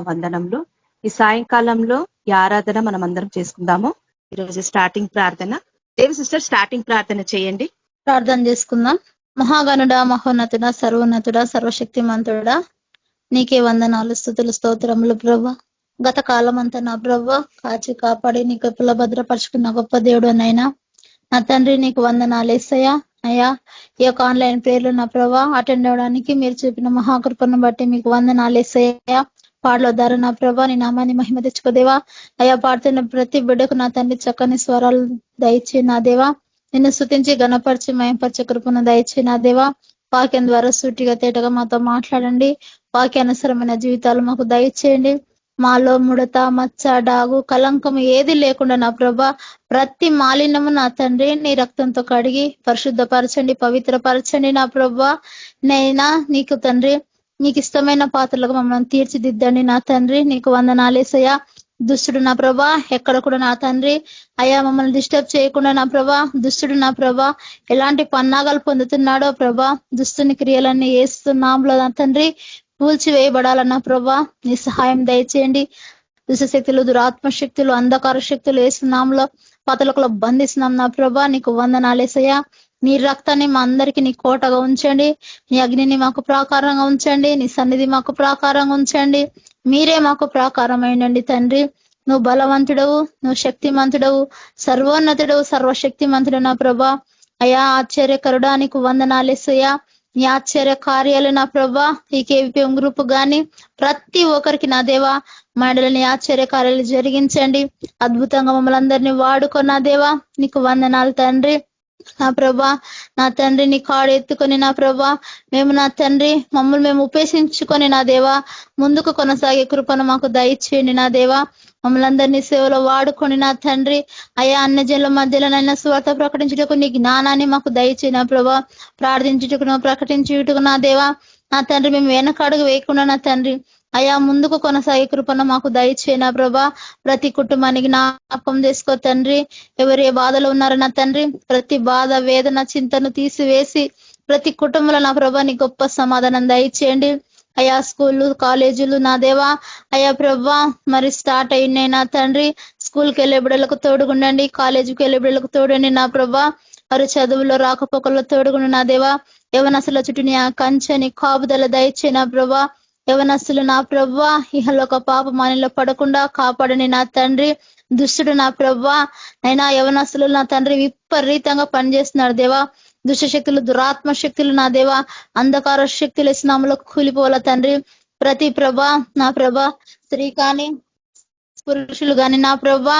వందనంలో ఈ సాయంకాలంలో ఈ ఆరాధన మనం అందరం చేసుకుందాము. ఈరోజు స్టార్టింగ్ ప్రార్థన. దేవి సిస్టర్ స్టార్టింగ్ ప్రార్థన చేయండి. ప్రార్థన చేసుకుందాం. మహాగణుడా, మహోన్నతుడా, సర్వోన్నతుడా, సర్వశక్తిమంతుడా, నీకే వందనాలు, స్తుతులు, స్తోత్రములు ప్రభా. గత కాలం అంతా నా ప్రభా కాచి కాపాడి నీ కృపలో భద్రపరుచుకున్న గొప్ప దేవుడు నైనా నా తండ్రి, నీకు వందనాలు యేసయ్యా. అయ్యా, ఈ యొక్క ఆన్లైన్ ప్రేయర్లు నా ప్రభా అటెండ్ అవడానికి మీరు చూపిన మహాకృపను బట్టి మీకు వందనాలు యేసయ్యా. పాటల ద్వారా నా ప్రభా నీ నామాన్ని మహిమ తెచ్చుకోదేవా. అయ్యా, పాడుతున్న ప్రతి బిడ్డకు నా తండ్రి చక్కని స్వరాలు దయచే నా దేవా. నిన్ను స్తుతించి గణపరిచి మయంపరిచే కృపను దయచే నా దేవా. వాక్యం ద్వారా సూటిగా తేటగా మాతో మాట్లాడండి. వాక్యానుసరమైన జీవితాలు మాకు దయచేయండి. మాలో ముడత, మచ్చ, డాగు, కలంకము ఏది లేకుండా నా ప్రభా ప్రతి మాలిన్యము నా తండ్రి నీ రక్తంతో కడిగి పరిశుద్ధపరచండి, పవిత్రపరచండి నా ప్రభా. నైనా నీకు తండ్రి నీకు ఇష్టమైన పాత్రలకు మమ్మల్ని తీర్చిదిద్దండి నా తండ్రి. నీకు వందనాలేసయ్యా. దుష్టుడు నా ప్రభా ఎక్కడ కూడా నా తండ్రి అయ్యా మమ్మల్ని డిస్టర్బ్ చేయకుండా నా ప్రభా, దుష్టుడు నా ప్రభా ఎలాంటి పన్నాగాలు పొందుతున్నాడో ప్రభా, దుస్తుని క్రియలన్నీ వేస్తున్నాంలో నా తండ్రి కూల్చివేయబడాలన్నా ప్రభా నీ సహాయం దయచేయండి. దుష్టశక్తులు, దురాత్మశక్తులు, అంధకార శక్తులు వేస్తున్నాంలో పతలకులో బంధిస్తున్నాం నా ప్రభా. నీకు వందనాలేసయ్యా. నీ రక్తాన్ని మా అందరికీ నీ కోటగా ఉంచండి. నీ అగ్నిని మాకు ప్రాకారంగా ఉంచండి. నీ సన్నిధి మాకు ప్రాకారంగా ఉంచండి. మీరే మాకు ప్రాకారమైనండి తండ్రి. నువ్వు బలవంతుడవు, నువ్వు శక్తిమంతుడవు, సర్వోన్నతుడవు, సర్వశక్తిమంతుడు నా ప్రభా. అయా ఆశ్చర్యకరుడా నీకు వందనాలేసయ్యా. నీ ఆశ్చర్య కార్యాలు నా ప్రభా ఈ కేవీపీఎం గ్రూప్ గాని ప్రతి ఒక్కరికి నా దేవా మండలిని ఆశ్చర్య కార్యాలు జరిగించండి. అద్భుతంగా మమ్మల్ని అందరినీ వాడుకున్న దేవా నీకు వందనాలు తండ్రి. నా ప్రభా నా తండ్రి నీ కాడు ఎత్తుకొని నా ప్రభా మేము నా తండ్రి మమ్మల్ని మేము ఉపేక్షించుకొని నా దేవా ముందుకు కొనసాగే కృపను మాకు దయచేయండి నా దేవా. మమ్మల్ని అందరినీ సేవలో వాడుకొని నా తండ్రి అయా అన్యజనుల మధ్యలోనైనా స్వార్థ ప్రకటించుటకు నీ జ్ఞానాన్ని మాకు దయచేయి నా ప్రభా. ప్రార్థించుటకు ప్రకటించుటకు నా దేవా నా తండ్రి మేము వెనకడుగు వేయకుండా నా తండ్రి అయా ముందుకు కొనసాగే కృపను మాకు దయచేయి నా ప్రభా. ప్రతి కుటుంబానికి జ్ఞాపకం చేసుకో తండ్రి. ఎవరు ఏ బాధలో ఉన్నారో నా తండ్రి ప్రతి బాధ, వేదన, చింతను తీసివేసి ప్రతి కుటుంబంలో నా ప్రభా నీ గొప్ప సమాధానం దయచేయండి. అయా స్కూళ్ళు, కాలేజీలు నా దేవా అయా ప్రభా మరి స్టార్ట్ అయినాయి నా తండ్రి. స్కూల్కి వెళ్ళే బిడ్డలకు తోడుగుండండి, కాలేజీకి వెళ్ళే బిడ్డలకు తోడండి నా ప్రభా. వారు చదువులో రాకపోకల్లో తోడుగుండు నా దేవా. యవనస్తుల చుట్టూ నీ కంచెని కాపుదల దయచే నా ప్రభా. యవనస్తులు నా ప్రభా ఇహలోక పాప మానిలో పడకుండా కాపాడని నా తండ్రి. దుష్టుడు నా ప్రభా నైనా యవనస్తులు నా తండ్రి విపరీతంగా పనిచేస్తున్నాడు దేవా. దుష్టశక్తులు, దురాత్మ శక్తులు నా దేవా అంధకార శక్తులు ఇస్నాములో కూలిపోవాల తండ్రి. ప్రతి ప్రభా నా ప్రభా స్త్రీ కానీ పురుషులు గాని నా ప్రభా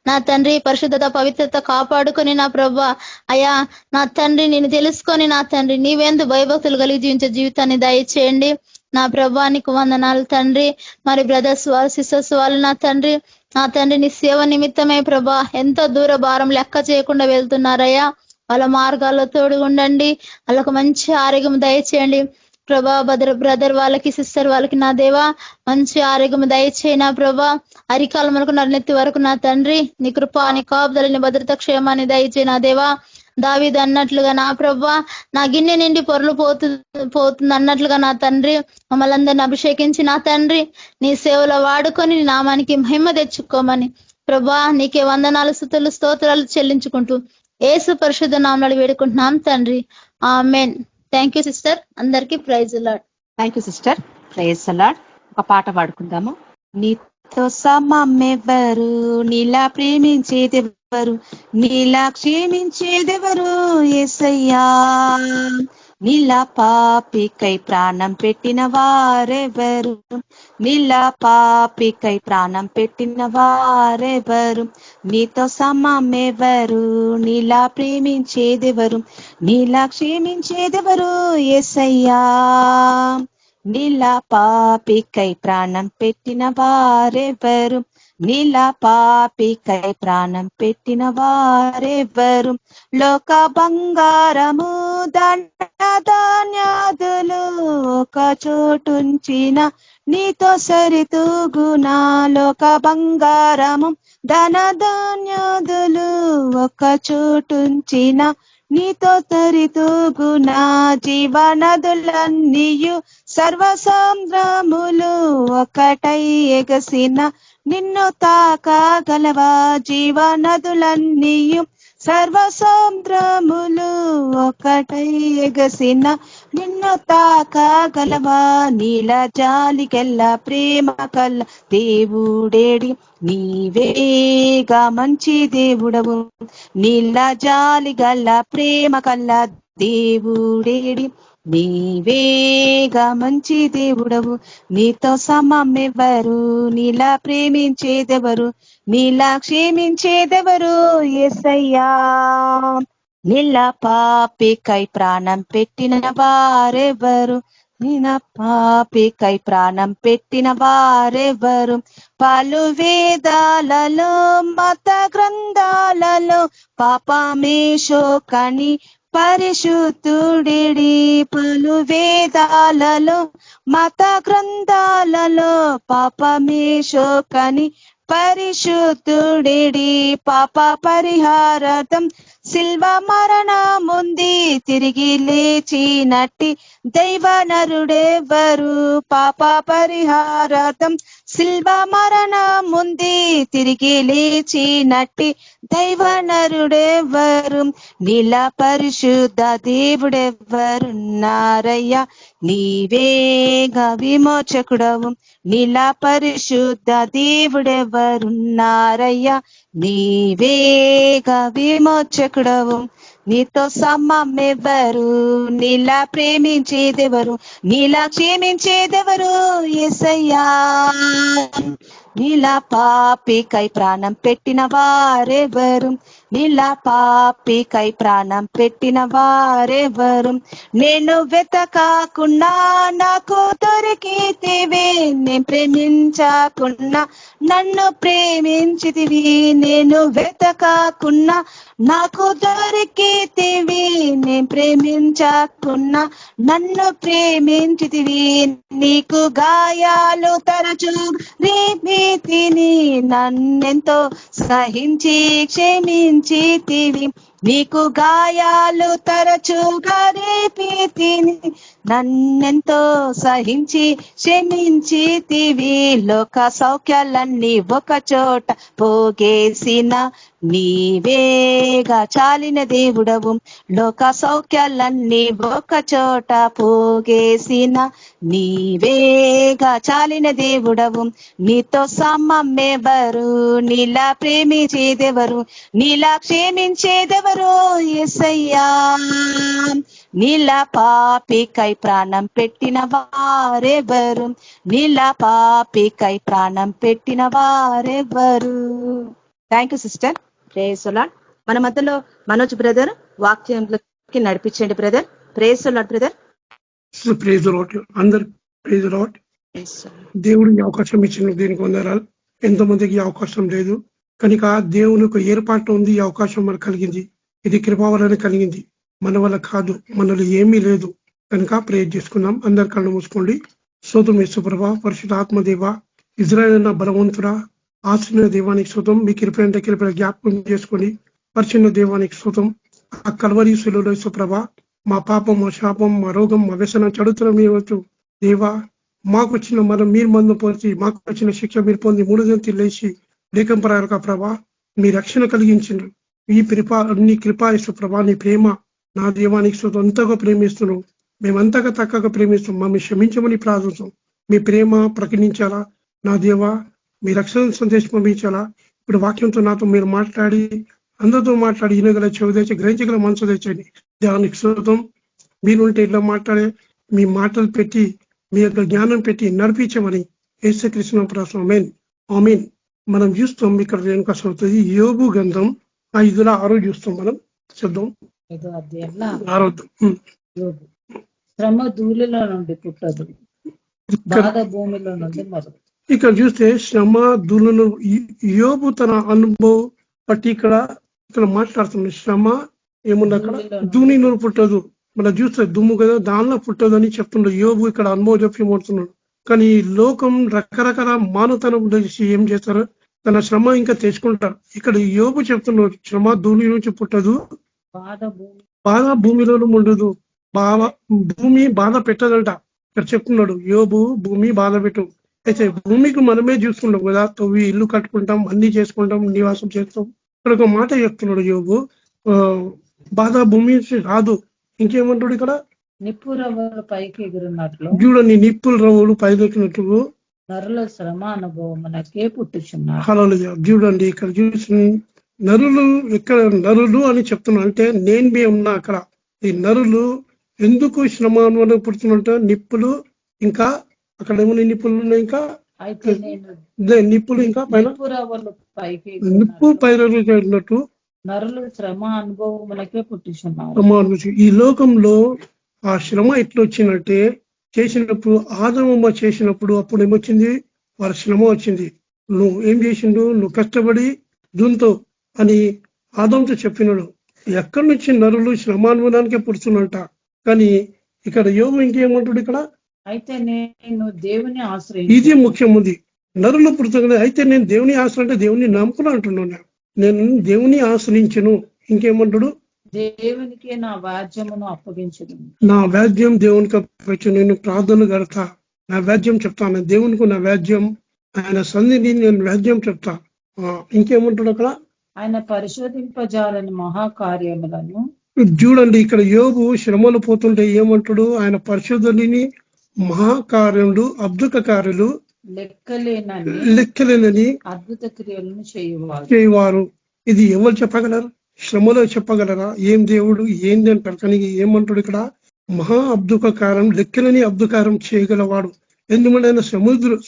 నా తండ్రి పరిశుద్ధత, పవిత్రత కాపాడుకొని నా ప్రభా అయా నా తండ్రి నేను తెలుసుకొని నా తండ్రి నీవేందు భయభక్తులు కలిగి జీవించే జీవితాన్ని దయచేయండి నా ప్రభా. నీకు వందనాలు తండ్రి. మరి బ్రదర్స్ వాళ్ళు, సిస్టర్స్ వాళ్ళు నా తండ్రి నీ సేవ నిమిత్తమే ప్రభా ఎంతో దూర భారం లెక్క చేయకుండా వెళ్తున్నారయ్యా. వాళ్ళ మార్గాల్లో తోడుగుండండి, వాళ్ళకు మంచి ఆరోగ్యం దయచేయండి ప్రభా. బ్రదర్ వాళ్ళకి, సిస్టర్ వాళ్ళకి నా దేవా మంచి ఆరోగ్యం దయచేయి నా ప్రభా. అరికాలం వరకు నన్నెత్తి వరకు నా తండ్రి నీ కృప, నీ కాపుదలని, భద్రత, క్షేమాన్ని దయచేయి నా దేవా. దావీదు అన్నట్లుగా నా ప్రభా నా గిన్నె నిండి పొరలు పోతుంది అన్నట్లుగా నా తండ్రి మమ్మల్ని అందరిని అభిషేకించి నా తండ్రి నీ సేవలో వాడుకొని నీ నామానికి మహిమ తెచ్చుకోమని ప్రభా నీకే వందనాలు, స్తుతులు, స్తోత్రాలు చెల్లించుకుంటూ యేసు పరిశుద్ధ నామములో వేడుకుంటున్నాం తండ్రి. ఆమేన్. Thank you sister. అందరికీ praise lord. Thank you sister. Praise lord. ఒక పాట పాడుకుందాము. నీతో సమమెవరు, నీలా ప్రేమించేదెవరు, నీలా క్షేమించేదెవరు యేసయ్యా. నీలా పాపికై ప్రాణం పెట్టిన వారెవరు, నీలా పాపికై ప్రాణం పెట్టిన వారెవరు, నీతో సమమెవరు, నీలా ప్రేమించేదెవరు, నీలా క్షేమించేదెవరు యేసయ్యా. నీలా పాపికై ప్రాణం పెట్టిన వారెవరు, నీలా పాపికై ప్రాణం పెట్టిన వారెవరు. లోక బంగారము, ధన్యాదులు ఒక చోటుంచిన నీతో సరితూగునా. లోక బంగారము, ధనధాన్యాదులు ఒక చోటుంచిన నీతో తరితూగున జీవనదులన్నీయు సర్వసముద్రములు ఒకటై ఎగసిన నిన్ను తాకగలవా జీవనదులన్నీయు సర్వసముద్రములు ఒకటై ఎగసిన నిన్ను తాకగలవా నీల జాలికెల్ల ప్రేమ కల్ల దేవుడేడి నీవేగా మంచి దేవుడవు నీల జాలి గల్ల ప్రేమ కల్ల దేవుడేడి నీవేగా మంచి దేవుడవు నీతో సమమెవరు నీలా ప్రేమించేదెవరు నీలా క్షేమించేదెవరు యేసయ్యా నీల పాపికై ప్రాణం పెట్టిన వారెవరు నిన పాపికై ప్రాణం పెట్టిన వారెవరు పలు వేదాలలో మత గ్రంథాలలో పాపమేశోకని పరిశుద్ధుడిడి పలు వేదాలలో మత గ్రంథాలలో పాపమేశోకని పరిశుద్ధుడిడి పాప పరిహారార్థం శిల్వ మరణముంది తిరిగి లేచినట్టి దైవ నరుడెవరు పాప పరిహారార్థం శిల్వ మరణముంది తిరిగి లేచినట్టి దైవ నరుడెవరు నీల పరిశుద్ధ దేవుడెవరున్నారయ్యా నీవేగా విమోచకుడవు నీల పరిశుద్ధ దేవుడెవరున్నారయ్యా నీవేగా విమోచకుడవు నీతో సమమెవరు నీలా ప్రేమించేదెవరు నీలా క్షేమించేదెవరు యేసయ్యా నీలా పాపికై ప్రాణం పెట్టిన వారెవరు నీలా పాపికై ప్రాణం పెట్టిన వారెవరు నేను వెతకాకున్నా నాకు దొరికితివి నేను ప్రేమించకున్నా నన్ను ప్రేమించితివి నేను వెతకాకున్నా నాకు దొరికితివి నేను ప్రేమించకున్నా నన్ను ప్రేమించితివి నీకు గాయాలు తరచు రేపితిని నన్నెంతో సహించి క్షమించితివి నీకు గాయాలు తరచుగా రేపితిని నన్నెంతో సహించి క్షమించితివి లోక సౌఖ్యాలన్నీ ఒక చోట పోగేసిన నీవేగా చాలిన దేవుడవు లోక సౌఖ్యాలన్నీ ఒక చోట పోగేసిన నీవేగా చాలిన దేవుడవు నీతో సమమెవరు నీలా ప్రేమించేదెవరు నీలా క్షేమించేదెవరు యేసయ్యా నీలా పాపికై ప్రాణం పెట్టిన వారెవరు నీలా పాపికై ప్రాణం పెట్టిన వారెవరు thank you sister praise the lord మన మధ్యలో మనోజ్ బ్రదర్ వాక్యంలోకి నడిపించండి brother praise the lord brother praise the lord అందరూ ప్రేజ్ ది లార్డ్ దేవుడు ఈ అవకాశం ఇచ్చిన దీనికి వందనాలు ఎంతో మందికి ఈ అవకాశం లేదు కనుక దేవుని ఒక ఏర్పాటు ఉంది ఈ అవకాశం మనకు కలిగింది ఇది కృప వలన కలిగింది మన వల్ల కాదు మనలో ఏమీ లేదు కనుక ప్రేయర్ చేసుకుందాం అందరు కళ్ళు మూసుకోండి స్తోత్రం యేసుప్రభా పరిశుద్ధ ఆత్మదేవ ఇజ్రాయేల్ బలవంతుడా ఆశ్రయ దేవానికి స్తోత్రం మీ కృపంటే కృప జ్ఞాపకం చేసుకొని పరిశుద్ధ దేవానికి స్తోత్రం ఆ కల్వరి శిలువలో యేసుప్రభ మా పాపం మా శాపం మా రోగం మా వ్యసనం చెడుతున్న మీరు దేవా మాకు వచ్చిన మనం మీరు మందు పోల్చి మాకు వచ్చిన శిక్ష మీరు పొంది 3 దినాలు లేచి లేకంపరాక ప్రభా మీ రక్షణ కలిగించిండ్రు ఈ నీ కృపా యేసుప్రభ నీ ప్రేమ నా దేవానికి స్తోత్రం అంతగా ప్రేమిస్తున్నాం మేమంతగా తక్కగా ప్రేమిస్తాం మమ్మల్ని క్షమించమని ప్రార్థిస్తాం మీ ప్రేమ ప్రకటించాలా నా దేవా మీ రక్షణ సందేశం పంపించాలా ఇప్పుడు వాక్యంతో నాతో మీరు మాట్లాడి అందరితో మాట్లాడి వినగల చెవి తెచ్చి గ్రహించగల మనసు తెచ్చండి దానికి స్తోత్రం మీరుంటే ఇట్లా మాట్లాడే మీ మాటలు పెట్టి మీ యొక్క జ్ఞానం పెట్టి నడిపించమని యేసుక్రీస్తు ప్రార్థన ఆమేన్ మనం చూస్తాం ఇక్కడ వెనుక అవుతుంది యోబు గ్రంథం 5:6 చూస్తాం మనం చూద్దాం 5 శ్రమ ధూళిలో నుండి పుట్టదు బాధ భూమిలో నుండి మొదలు ఇక్కడ చూస్తే శ్రమ ధూళిలో యోబు తన అనుభవం బట్టి ఇక్కడ మాట్లాడుతున్నాడు శ్రమ ఏముంది అక్కడ ధూళి నుండి పుట్టదు మనం చూస్తే దుమ్ము కదా దానిలో పుట్టదు అని చెప్తున్నాడు యోబు ఇక్కడ అనుభవం చెప్పి మాడుతున్నాడు కానీ ఈ లోకం రకరకాల మానవతనం చేసి ఏం చేస్తారు తన శ్రమ ఇంకా తెచ్చుకుంటారు ఇక్కడ యోబు చెప్తున్నాడు శ్రమ ధూళి నుంచి పుట్టదు బాధ భూమిలోనూ ఉండదు. భూమి బాధ పెట్టదంట. ఇక్కడ చెప్తున్నాడు యోబు భూమి బాధ పెట్టు. అయితే భూమికి మనమే చూసుకుంటాం కదా, తవ్వి ఇల్లు కట్టుకుంటాం, అన్ని చేసుకుంటాం, నివాసం చేస్తాం. ఇక్కడ ఒక మాట చెప్తున్నాడు యోబు, బాధ భూమి రాదు. ఇంకేమంటాడు ఇక్కడ, నిప్పు రవ్వలు పైకి ఎగురున్నట్లు చూడండి నిప్పుల రవ్వలు పైకెక్కినట్లు నరుల శ్రమ అనుభవమునకే పుట్టుచున్నారు. హల్లెలూయా. చూడండి ఇక్కడ చూసి నరులు ఇక్కడ నరులు అని చెప్తున్నా అంటే నేను ఉన్నా అక్కడ. ఈ నరులు ఎందుకు శ్రమ అనుభవం పుడుతున్నట్టు నిప్పులు, ఇంకా అక్కడ ఏమైనా నిప్పులు ఉన్నాయి, ఇంకా అయితే నేను నిప్పులు, ఇంకా పైన నిప్పు రవ్వలు పైకి నిప్పు పైనట్టు నరులు శ్రమ అనుభవములకే పుట్టుచున్నారు. ఈ లోకంలో ఆ శ్రమ ఎట్లా వచ్చినట్టే చేసినప్పుడు ఆదమమ్మ చేసినప్పుడు అప్పుడు ఏమొచ్చింది, వారి శ్రమ వచ్చింది. నువ్వు ఏం చేసిండు, నువ్వు కష్టపడి దుంతో అని ఆదంతో చెప్పినాడు. ఎక్కడి నుంచి నరులు శ్రమానుభవానికే పుడుతున్నట. కానీ ఇక్కడ యోగం ఇంకేమంటాడు ఇక్కడ, అయితే నేను దేవుని ఆశ్రయించి, ఇది ముఖ్యం ఉంది. నరులు పుడుతుంది అయితే నేను దేవుని ఆశ్రయం అంటే దేవుని నమ్ముకున్నా అంటున్నాను. నేను దేవుని ఆశ్రయించను. ఇంకేమంటాడు, దేవునికి నా వ్యాజ్యమును అప్పగించను. నా వ్యాజ్యం దేవునికి అప్పగించు. నేను ప్రార్థన కడతా, నా వ్యాజ్యం చెప్తాను దేవునికి, నా వ్యాజ్యం ఆయన సన్నిధి నేను వ్యాజ్యం చెప్తా. ఇంకేమంటాడు అక్కడ, ఆయన పరిశోధింపజాలని మహాకార్యములను. చూడండి ఇక్కడ యోబు శ్రమలు పోతుంటే ఏమంటాడు, ఆయన పరిశోధనని మహాకార్యములు అద్భుత కార్యాలు లెక్కలేనని అద్భుత క్రియలను చేయవారు. ఇది ఎవరు చెప్పగలరు, శ్రమలో చెప్పగలరా? ఏం దేవుడు ఏంది అంటారు. కానీ ఏమంటాడు ఇక్కడ, మహా అద్భుతకారం లెక్కలని అద్భుతకారం చేయగలవాడు. ఎందుకంటే ఆయన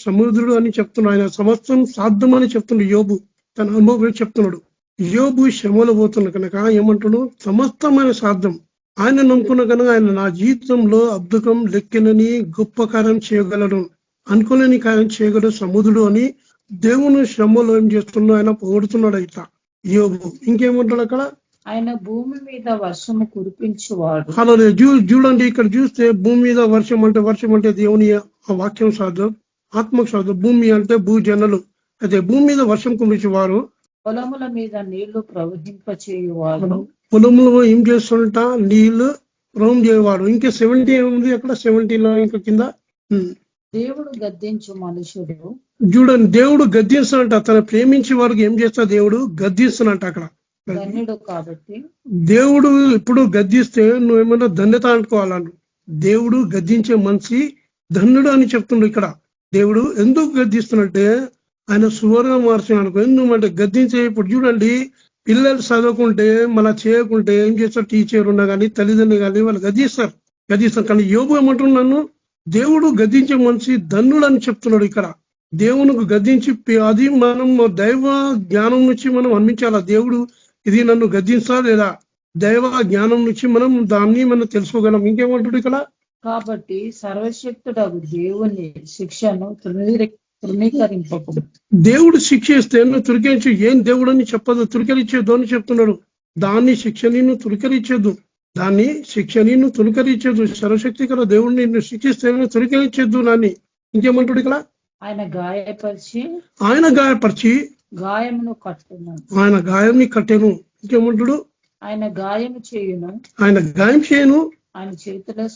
సముద్రుడు అని చెప్తున్నాడు. ఆయన సమస్తం సాధ్యం అని చెప్తున్నాడు. యోబు తన అనుభవం చెప్తున్నాడు. యోబు శ్రమలో పోతున్న కనుక ఏమంటాడు, సమస్తమైన సాధ్యం ఆయన నమ్ముకున్న కనుక ఆయన నా జీవితంలో అద్భుతం లెక్కలని గొప్ప కార్యం చేయగలడు, అనుకోలేని కార్యం చేయగలడు సముద్రుడు అని దేవుని శ్రమలో ఏం చేస్తున్నాడు, ఆయన పొగుడుతున్నాడు ఇట్లా యోబు. ఇంకేమంటాడు అక్కడ, ఆయన భూమి మీద వర్షము కురిపించేవాడు. అలా చూడండి ఇక్కడ చూస్తే భూమి మీద వర్షం అంటే దేవుని వాక్యం సాధు, ఆత్మకు సాధు. భూమి అంటే భూజనులు. అయితే భూమి మీద వర్షం కురిపించేవారు, పొలముల మీద నీళ్లు ప్రవహింపచేయువాడు. పొలంలో ఏం చేస్తుంట, నీళ్లు ప్రవహం చేయవాడు. ఇంకా 70 ఉంది అక్కడ, 70లో ఇంకా కింద దేవుడు గద్దించు మనుషుడు. చూడండి దేవుడు గద్దిస్తున్నట్ట. తన ప్రేమించే వారికి ఏం చేస్తా, దేవుడు గద్దిస్తున్నట్ట. అక్కడ ధన్యుడు కాబట్టి దేవుడు ఇప్పుడు గద్దిస్తే నువ్వేమన్నా ధన్యత అనుకోవాలను. దేవుడు గద్దించే మనిషి ధన్యుడు అని చెప్తుండ్రు ఇక్కడ. దేవుడు ఎందుకు గద్దిస్తున్నట్టే ఆయన సువర్ణ మార్చం అనుకో. ఎందుకంటే గద్దించే ఇప్పుడు చూడండి పిల్లలు చదవకుంటే మళ్ళా చేయకుంటే ఏం చేస్తారు, టీచర్ ఉన్నా కానీ తల్లిదండ్రులు కానీ వాళ్ళు గద్దిస్తారు. కానీ యోబు ఏమంటున్నాను, దేవుడు గద్దించే మనిషి ధన్యుడు అని చెప్తున్నాడు ఇక్కడ. దేవునికి గద్దించి అది మనం దైవ జ్ఞానం నుంచి మనం అందించాలా. దేవుడు ఇది నన్ను గద్దించా లేదా, దైవ జ్ఞానం నుంచి మనం తెలుసుకోగలం. ఇంకేమంటాడు ఇక్కడ, కాబట్టి సర్వశక్తుడగు దేవుని శిక్షను తృణీకరింపకు. దేవుడు శిక్ష ఇస్తే నువ్వు తురికరించు. ఏం దేవుడు అని చెప్పదు, తురికరించేద్దు అని చెప్తున్నాడు. దాన్ని శిక్షని నువ్వు తురికరించద్దు, సర్వశక్తి గల దేవుడిని నిన్ను శిక్షిస్తే నువ్వు తురికరించద్దు దాన్ని. ఇంకేమంటాడు ఇక్కడ, ఆయన గాయపరిచి గాయమును కట్టును, ఆయన గాయంని కట్టెను. ఇంకేమంటాడు, ఆయన గాయము చేయును, ఆయన గాయం చేయను, ఆయన చేతులే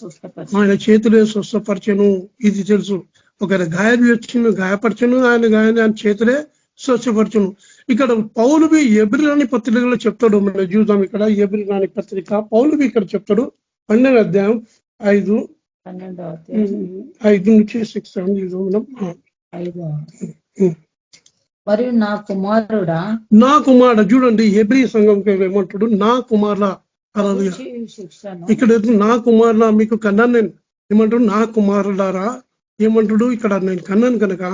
స్వస్థపరచను. ఇది తెలుసు. ఒక గాయం వచ్చిన గాయపరచను, ఆయన గాయాన్ని ఆయన చేతులే స్వచ్ఛపరచను. ఇక్కడ పౌలువి ఎబ్రిల్ అని పత్రికలో చెప్తాడు. మనం చూద్దాం ఇక్కడ ఎబ్రిల్ అని పత్రిక పౌలువి ఇక్కడ చెప్తాడు 12వ అధ్యాయం 5 నుంచి 6 మనం 5. మరియు నా కుమారుడు చూడండి ఎబ్రీ సంఘం ఏమంటాడు, నా కుమారుల. ఇక్కడ నా కుమారుల మీకు కన్నాను నేను. ఏమంటాడు, నా కుమారులారా ఏమంటాడు ఇక్కడ, నేను కన్నాను కనుక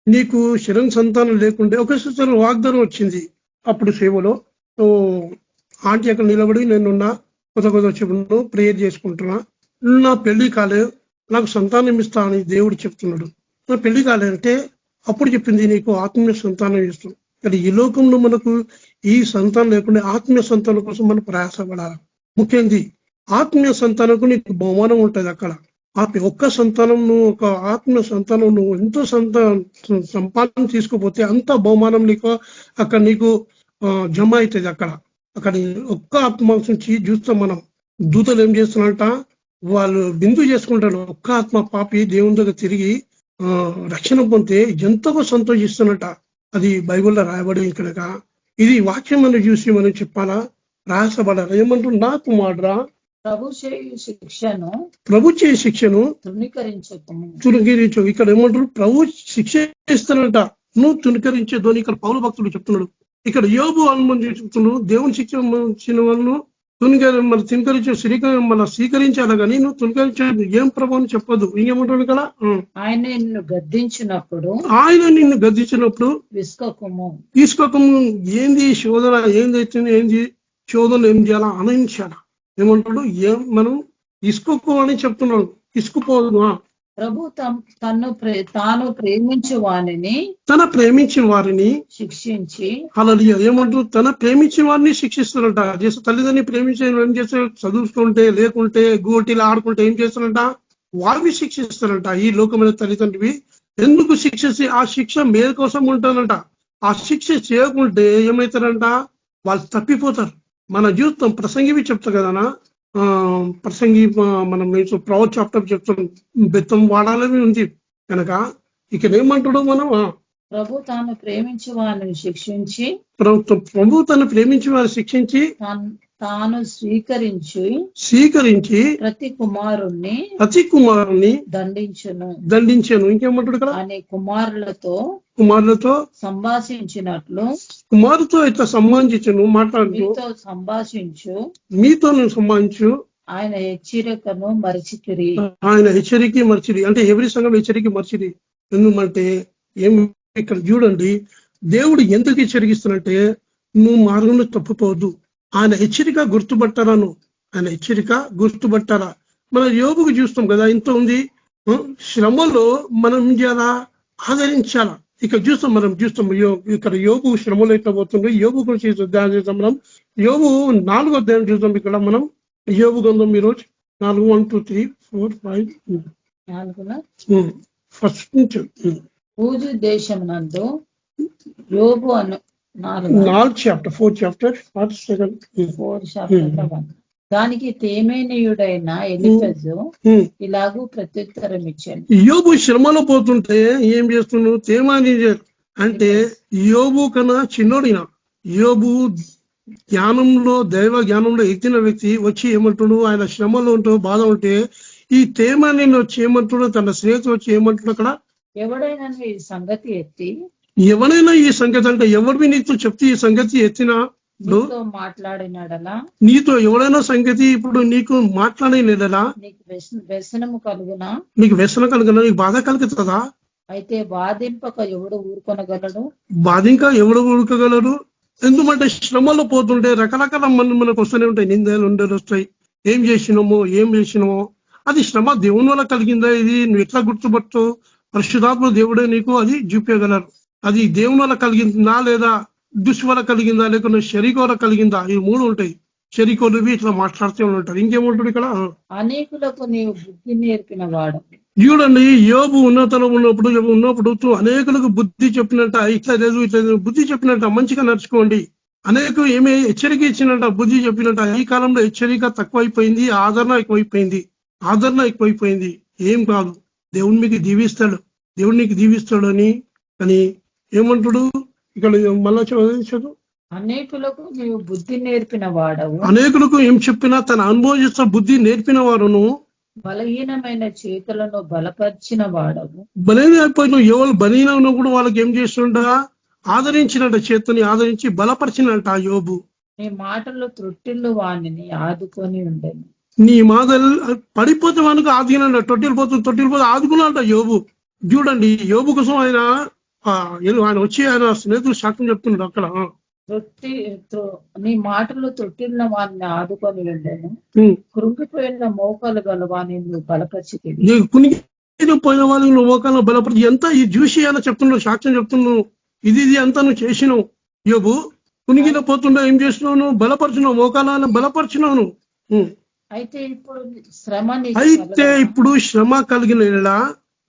నీకు శరణ్ సంతానం లేకుంటే. ఒకసారి వాగ్దానం వచ్చింది అప్పుడు సేవలో. ఆంటీ అక్కడ నిలబడి నేనున్నా కొత్త చెప్పను ప్రేయర్ చేసుకుంటున్నా, నా పెళ్లి కాలేదు నాకు సంతానం ఇస్తా అని దేవుడు చెప్తున్నాడు. నా పెళ్లి కాలేదంటే అప్పుడు చెప్పింది నీకు ఆత్మీయ సంతానం ఇస్తాం. కానీ ఈ లోకంలో మనకు ఈ సంతానం లేకుండా ఆత్మీయ సంతానం కోసం మనం ప్రయాసపడాలి. ముఖ్యంగా ఆత్మీయ సంతానంకు నీకు బహుమానం ఉంటుంది. అక్కడ ఒక్క సంతానం నువ్వు ఒక ఆత్మీయ సంతానం నువ్వు ఎంతో సంపాదన తీసుకుపోతే అంత బహుమానం నీకు అక్కడ నీకు జమ అవుతుంది. అక్కడ ఒక్క ఆత్మ నుంచి చూస్తాం మనం. దూతలు ఏం చేస్తున్నారట, వాళ్ళు బిందు చేసుకుంటారు. ఒక్క ఆత్మ పాపి దేవుని దగ్గర తిరిగి రక్షణ పొందితే ఎంతగా సంతోషిస్తున్నట. అది బైబిల్లో రాయబడి కనుక ఇది వాక్యం మనం చూసి మనం చెప్పాలా, రాసబడాలి. ఏమంటారు, నా కుమారుడా ప్రభు చేయ శిక్షను తృణీకరించు. ఇక్కడ ఏమంటారు, ప్రభు శిక్ష ఇస్తానంట, నువ్వు తృణీకరించదు అని ఇక్కడ పౌలు భక్తుడు చెప్తున్నాడు. ఇక్కడ యోబు అనుమతి చెప్తున్నాడు, దేవుని శిక్ష ఇచ్చిన వాళ్ళను మన స్వీకరించాలి కానీ నువ్వు తునికరించదు. ఏం ప్రభు అని చెప్పదు. ఇంకేమంటాడు కదా, ఆయన నిన్ను గద్దించినప్పుడు తీసుకోకము. ఏంది శోధన, ఏంది శోధన, ఏం చేయాలా అనించాలా. ఏమంటాడు, మనం ఇసుకోకు అని చెప్తున్నాడు. ఇసుకుపోదు. ప్రభు తాను ప్రేమించిన వారిని శిక్షించి ఏమంటారు, తన ప్రేమించిన వారిని శిక్షిస్తారంట. తల్లిదండ్రుని ప్రేమించిన ఏం చేస్తారు, చదువుకుంటే లేకుంటే గోటీలు ఆడుకుంటే ఏం చేస్తారంట, వారిని శిక్షిస్తారంట. ఈ లోకమైన తల్లిదండ్రువి ఎందుకు శిక్షిస్తే ఆ శిక్ష మేలు కోసం ఉంటారంట. ఆ శిక్ష చేయకుంటే ఏమవుతారంట, వాళ్ళు తప్పిపోతారు. మన జీవితం ప్రసంగివి చెప్తా కదా, ప్రసంగి మనం ప్రవర్ చాప్టర్ చెప్తాం, బెత్తం వాడాలని ఉంది కనుక ఇక్కడ ఏమంటాడు, మనం ప్రభు తాను ప్రేమించి వారిని శిక్షించి తాను స్వీకరించి ప్రతి కుమారుణ్ణి దండించను. ఇంకేమంటాడు కదా, అనే కుమారులతో సంభాషించినట్లు కుమారుతో ఇట్లా సంభాషించను, మాట్లాడుతూ మీతో సంభాషించు. ఆయన హెచ్చరికను మరిచితిరి. అంటే ఎవరి సంఘం హెచ్చరిక మర్చిది. ఎందుకంటే ఏం ఇక్కడ చూడండి, దేవుడు ఎందుకు హెచ్చరికిస్తున్నట్టే, నువ్వు మార్గంలో తప్పుపోవద్దు. ఆయన హెచ్చరిక గుర్తుపట్టారా. మన యోబుకు చూస్తాం కదా, ఇంత ఉంది. శ్రమలో మనం ఏం చేయాలా, ఆదరించాలా. ఇక్కడ మనం చూస్తాం ఇక్కడ యోబు శ్రమలో ఎట్లా పోతుండో యోబు గురించి ధ్యానం చేస్తాం. మనం యోబు 4వ అధ్యాయం చూస్తాం. ఇక్కడ మనం యోబు గ్రంథం ఈరోజు 4, 1, 2, 3, 4, 5 ఫస్ట్ నుంచి ఊజు దేశమునందు యోబు అను 4 చాప్టర్ 4 చాప్టర్ 4 దానికి తేమేనీయుడైన ఎలీఫజు ఇలాగూ ప్రత్యుత్తరం ఇచ్చాను. యోబు శ్రమలో పోతుంటే ఏం చేస్తున్నావు, తేమాని అంటే యోబు కన్నా చిన్నోడిన. యోబు దైవ జ్ఞానంలో ఎత్తిన వ్యక్తి వచ్చి ఏమంటున్నాడు, ఆయన శ్రమలో ఉంటూ బాధ ఉంటే ఈ తేమాని వచ్చి ఏమంటున్నాడు, తన స్నేహితుడు వచ్చి ఏమంటున్నాడు, అక్కడ ఎవడైనా ఈ సంగతి అంటే ఎవరు నీతో చెప్తే ఈ సంగతి ఎత్తినా మాట్లాడినాడలా, నీతో ఎవడైనా సంగతి ఇప్పుడు నీకు మాట్లాడినలా నీకు వ్యసనము కలుగునా, నీకు బాధ కలుగుతుందా. అయితే బాధింపక ఎవడు ఊరుకోగలడు. ఎందుకంటే శ్రమలో పోతుంటే రకరకాల మనకు వస్తూనే ఉంటాయి, నిందలు వస్తాయి. ఏం చేసినామో అది శ్రమ దేవుని వల్ల కలిగిందా, ఇది నువ్వు ఎట్లా గుర్తుపట్టు. పరిశుద్ధాత్మ దేవుడే నీకు అది చూపించగలరు. అది దేవుని వల్ల కలిగిందా లేదా దుష్వల కలిగిందా లేకుండా శరీకోల కలిగిందా, ఈ 3 ఉంటాయి. శరీకోలు ఇట్లా మాట్లాడుతూ ఉంటారు. ఇంకేముంటాడు ఇక్కడ, అనేకులకు నీవు బుద్ధి నేర్పిన వాడు. చూడండి, యోబు ఉన్నతలో ఉన్నప్పుడు అనేకులకు బుద్ధి చెప్పినట్ట, ఇట్లా లేదు బుద్ధి చెప్పినట్ట, మంచిగా నడుచుకోండి. అనేక ఏమి హెచ్చరిక ఇచ్చినట్ట, బుద్ధి చెప్పినట్ట. ఈ కాలంలో హెచ్చరిక తక్కువైపోయింది, ఆదరణ ఎక్కువైపోయింది. ఏం కాదు, దేవుడు మీకు దీవిస్తాడు అని. కానీ ఏమంటాడు ఇక్కడ మళ్ళా చదువు, అనేకులకు నీవు బుద్ధి నేర్పిన వాడవు. అనేకులకు ఏం చెప్పినా తన అనుభవిస్తా బుద్ధి నేర్పిన వాడును. బలహీనమైన చేతులను బలపరిచిన వాడవు. అయిపోయిన ఎవరు బలహీన కూడా వాళ్ళకి ఏం చేస్తుంటా, ఆదరించినట్ట, చేతుని ఆదరించి బలపరిచినట్ట. యోబు నీ మాటలు త్రొట్టిల్లు వాణిని ఆదుకొని ఉండేది. నీ మాటలు పడిపోతే వానికి ఆదుకున్నాడు, తొట్టిల్లిపోతే ఆదుకున్నాడ యోబు. చూడండి, యోబు కోసం ఆయన వచ్చి ఆయన స్నేహితులు సాక్ష్యం చెప్తున్నాడు. అక్కడ నీ మాటలు తొట్టిల్లిన వాడిని ఆదుకొని వెళ్ళాను, కృంగిపోయిన మోకాలు గలవాని నువ్వు బలపరిచి. కునిగిపోయిన వాళ్ళని నువ్వు మోకాలను బలపరిచి, ఎంత ఈ చూసి అని చెప్తున్నావు, సాక్ష్యం చెప్తున్నావు. ఇది అంతా నువ్వు చేసినావు. యోబు కునిగిన పోతుండే ఏం చేసినావు, నువ్వు బలపరిచినావు, మోకాలను బలపరిచినావు. అయితే ఇప్పుడు శ్రమ కలిగిన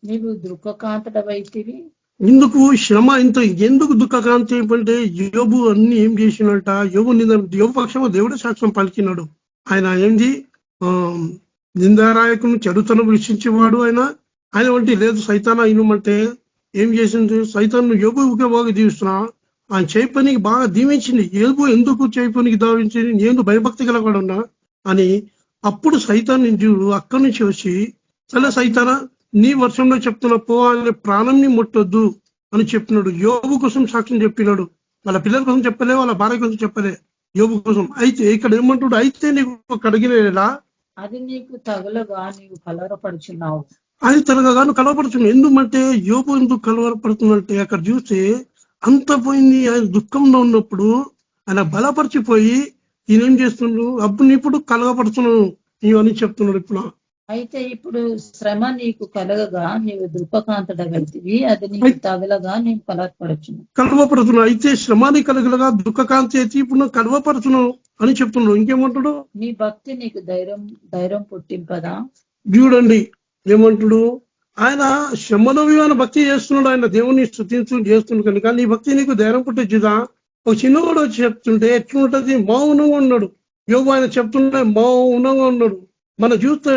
నీవు దుఃఖకాంతుడవైతివి. ఎందుకు శ్రమ ఎందుకు దుఃఖకాంతి అంటే, యోబు అన్ని ఏం చేసినట్ట, యోబు పక్షంలో దేవుడే సాక్ష్యం పలికినాడు. ఆయన ఏంది, నిందారాయకుని చెడుతనం వృక్షించేవాడు ఆయన వంటి లేదు. సైతాన్ అయినమంటే ఏం చేసింది? సైతాన్ యోబుకే బాగా దీవిస్తున్నా, ఆయన చేయి పనికి బాగా దీవించింది. యోబు ఎందుకు చేయి పనికి దావించింది? నేను భయభక్తి గలవాడున్నా అని. అప్పుడు సైతాన్ చూడు అక్కడి నుంచి వచ్చి, సరే సైతానా నీ వర్షంలో చెప్తున్న పోవాలని ప్రాణంని ముట్టొద్దు అని చెప్పినాడు. యోబు కోసం సాక్ష్యం చెప్పినాడు. వాళ్ళ పిల్లల కోసం చెప్పలే, వాళ్ళ భార్య కోసం చెప్పలే, యోబు కోసం. అయితే ఇక్కడ ఏమంటాడు? అయితే నీకు కడిగినలా అది నీకు తగలగా నీవు కలవరపడుచున్నావు. అది తరగా నువ్వు కలవపడుతున్నావు. ఎందుకంటే యోబు ఎందుకు కలవరపడుతుందంటే అక్కడ చూస్తే అంత పోయింది. ఆయన దుఃఖంలో ఉన్నప్పుడు ఆయన బలపరిచిపోయి ఈయన ఏం చేస్తున్నాడు? అప్పుడు ఇప్పుడు కలవపడుతున్నావు ఇవన్నీ చెప్తున్నాడు. ఇప్పుడు అయితే ఇప్పుడు శ్రమ నీకు కలగగా నీవు దుఃఖకాంతడ వెళ్తివి, అది నీకు తగలగా నీవు కలవపడుతున్నావు. అయితే శ్రమాన్ని కలగలగా దుఃఖకాంతి అయితే ఇప్పుడు నువ్వు కలవపడుతున్నావు అని చెప్తున్నాడు. ఇంకేమంటాడు? నీ భక్తి నీకు ధైర్యం పుట్టింపదా. చూడండి ఏమంటాడు? ఆయన శ్రమలో ఆయన భక్తి చేస్తున్నాడు, ఆయన దేవుని స్తుతించు చేస్తున్నాడు కనుక నీ భక్తి నీకు ధైర్యం పుట్టించుదా. ఒక చిన్నవాడు వచ్చి చెప్తుంటే ఎట్లుంటది? మౌనంగా ఉన్నాడు. యోబు ఆయన చెప్తుంటే మౌనంగా ఉన్నాడు. మన చూస్తే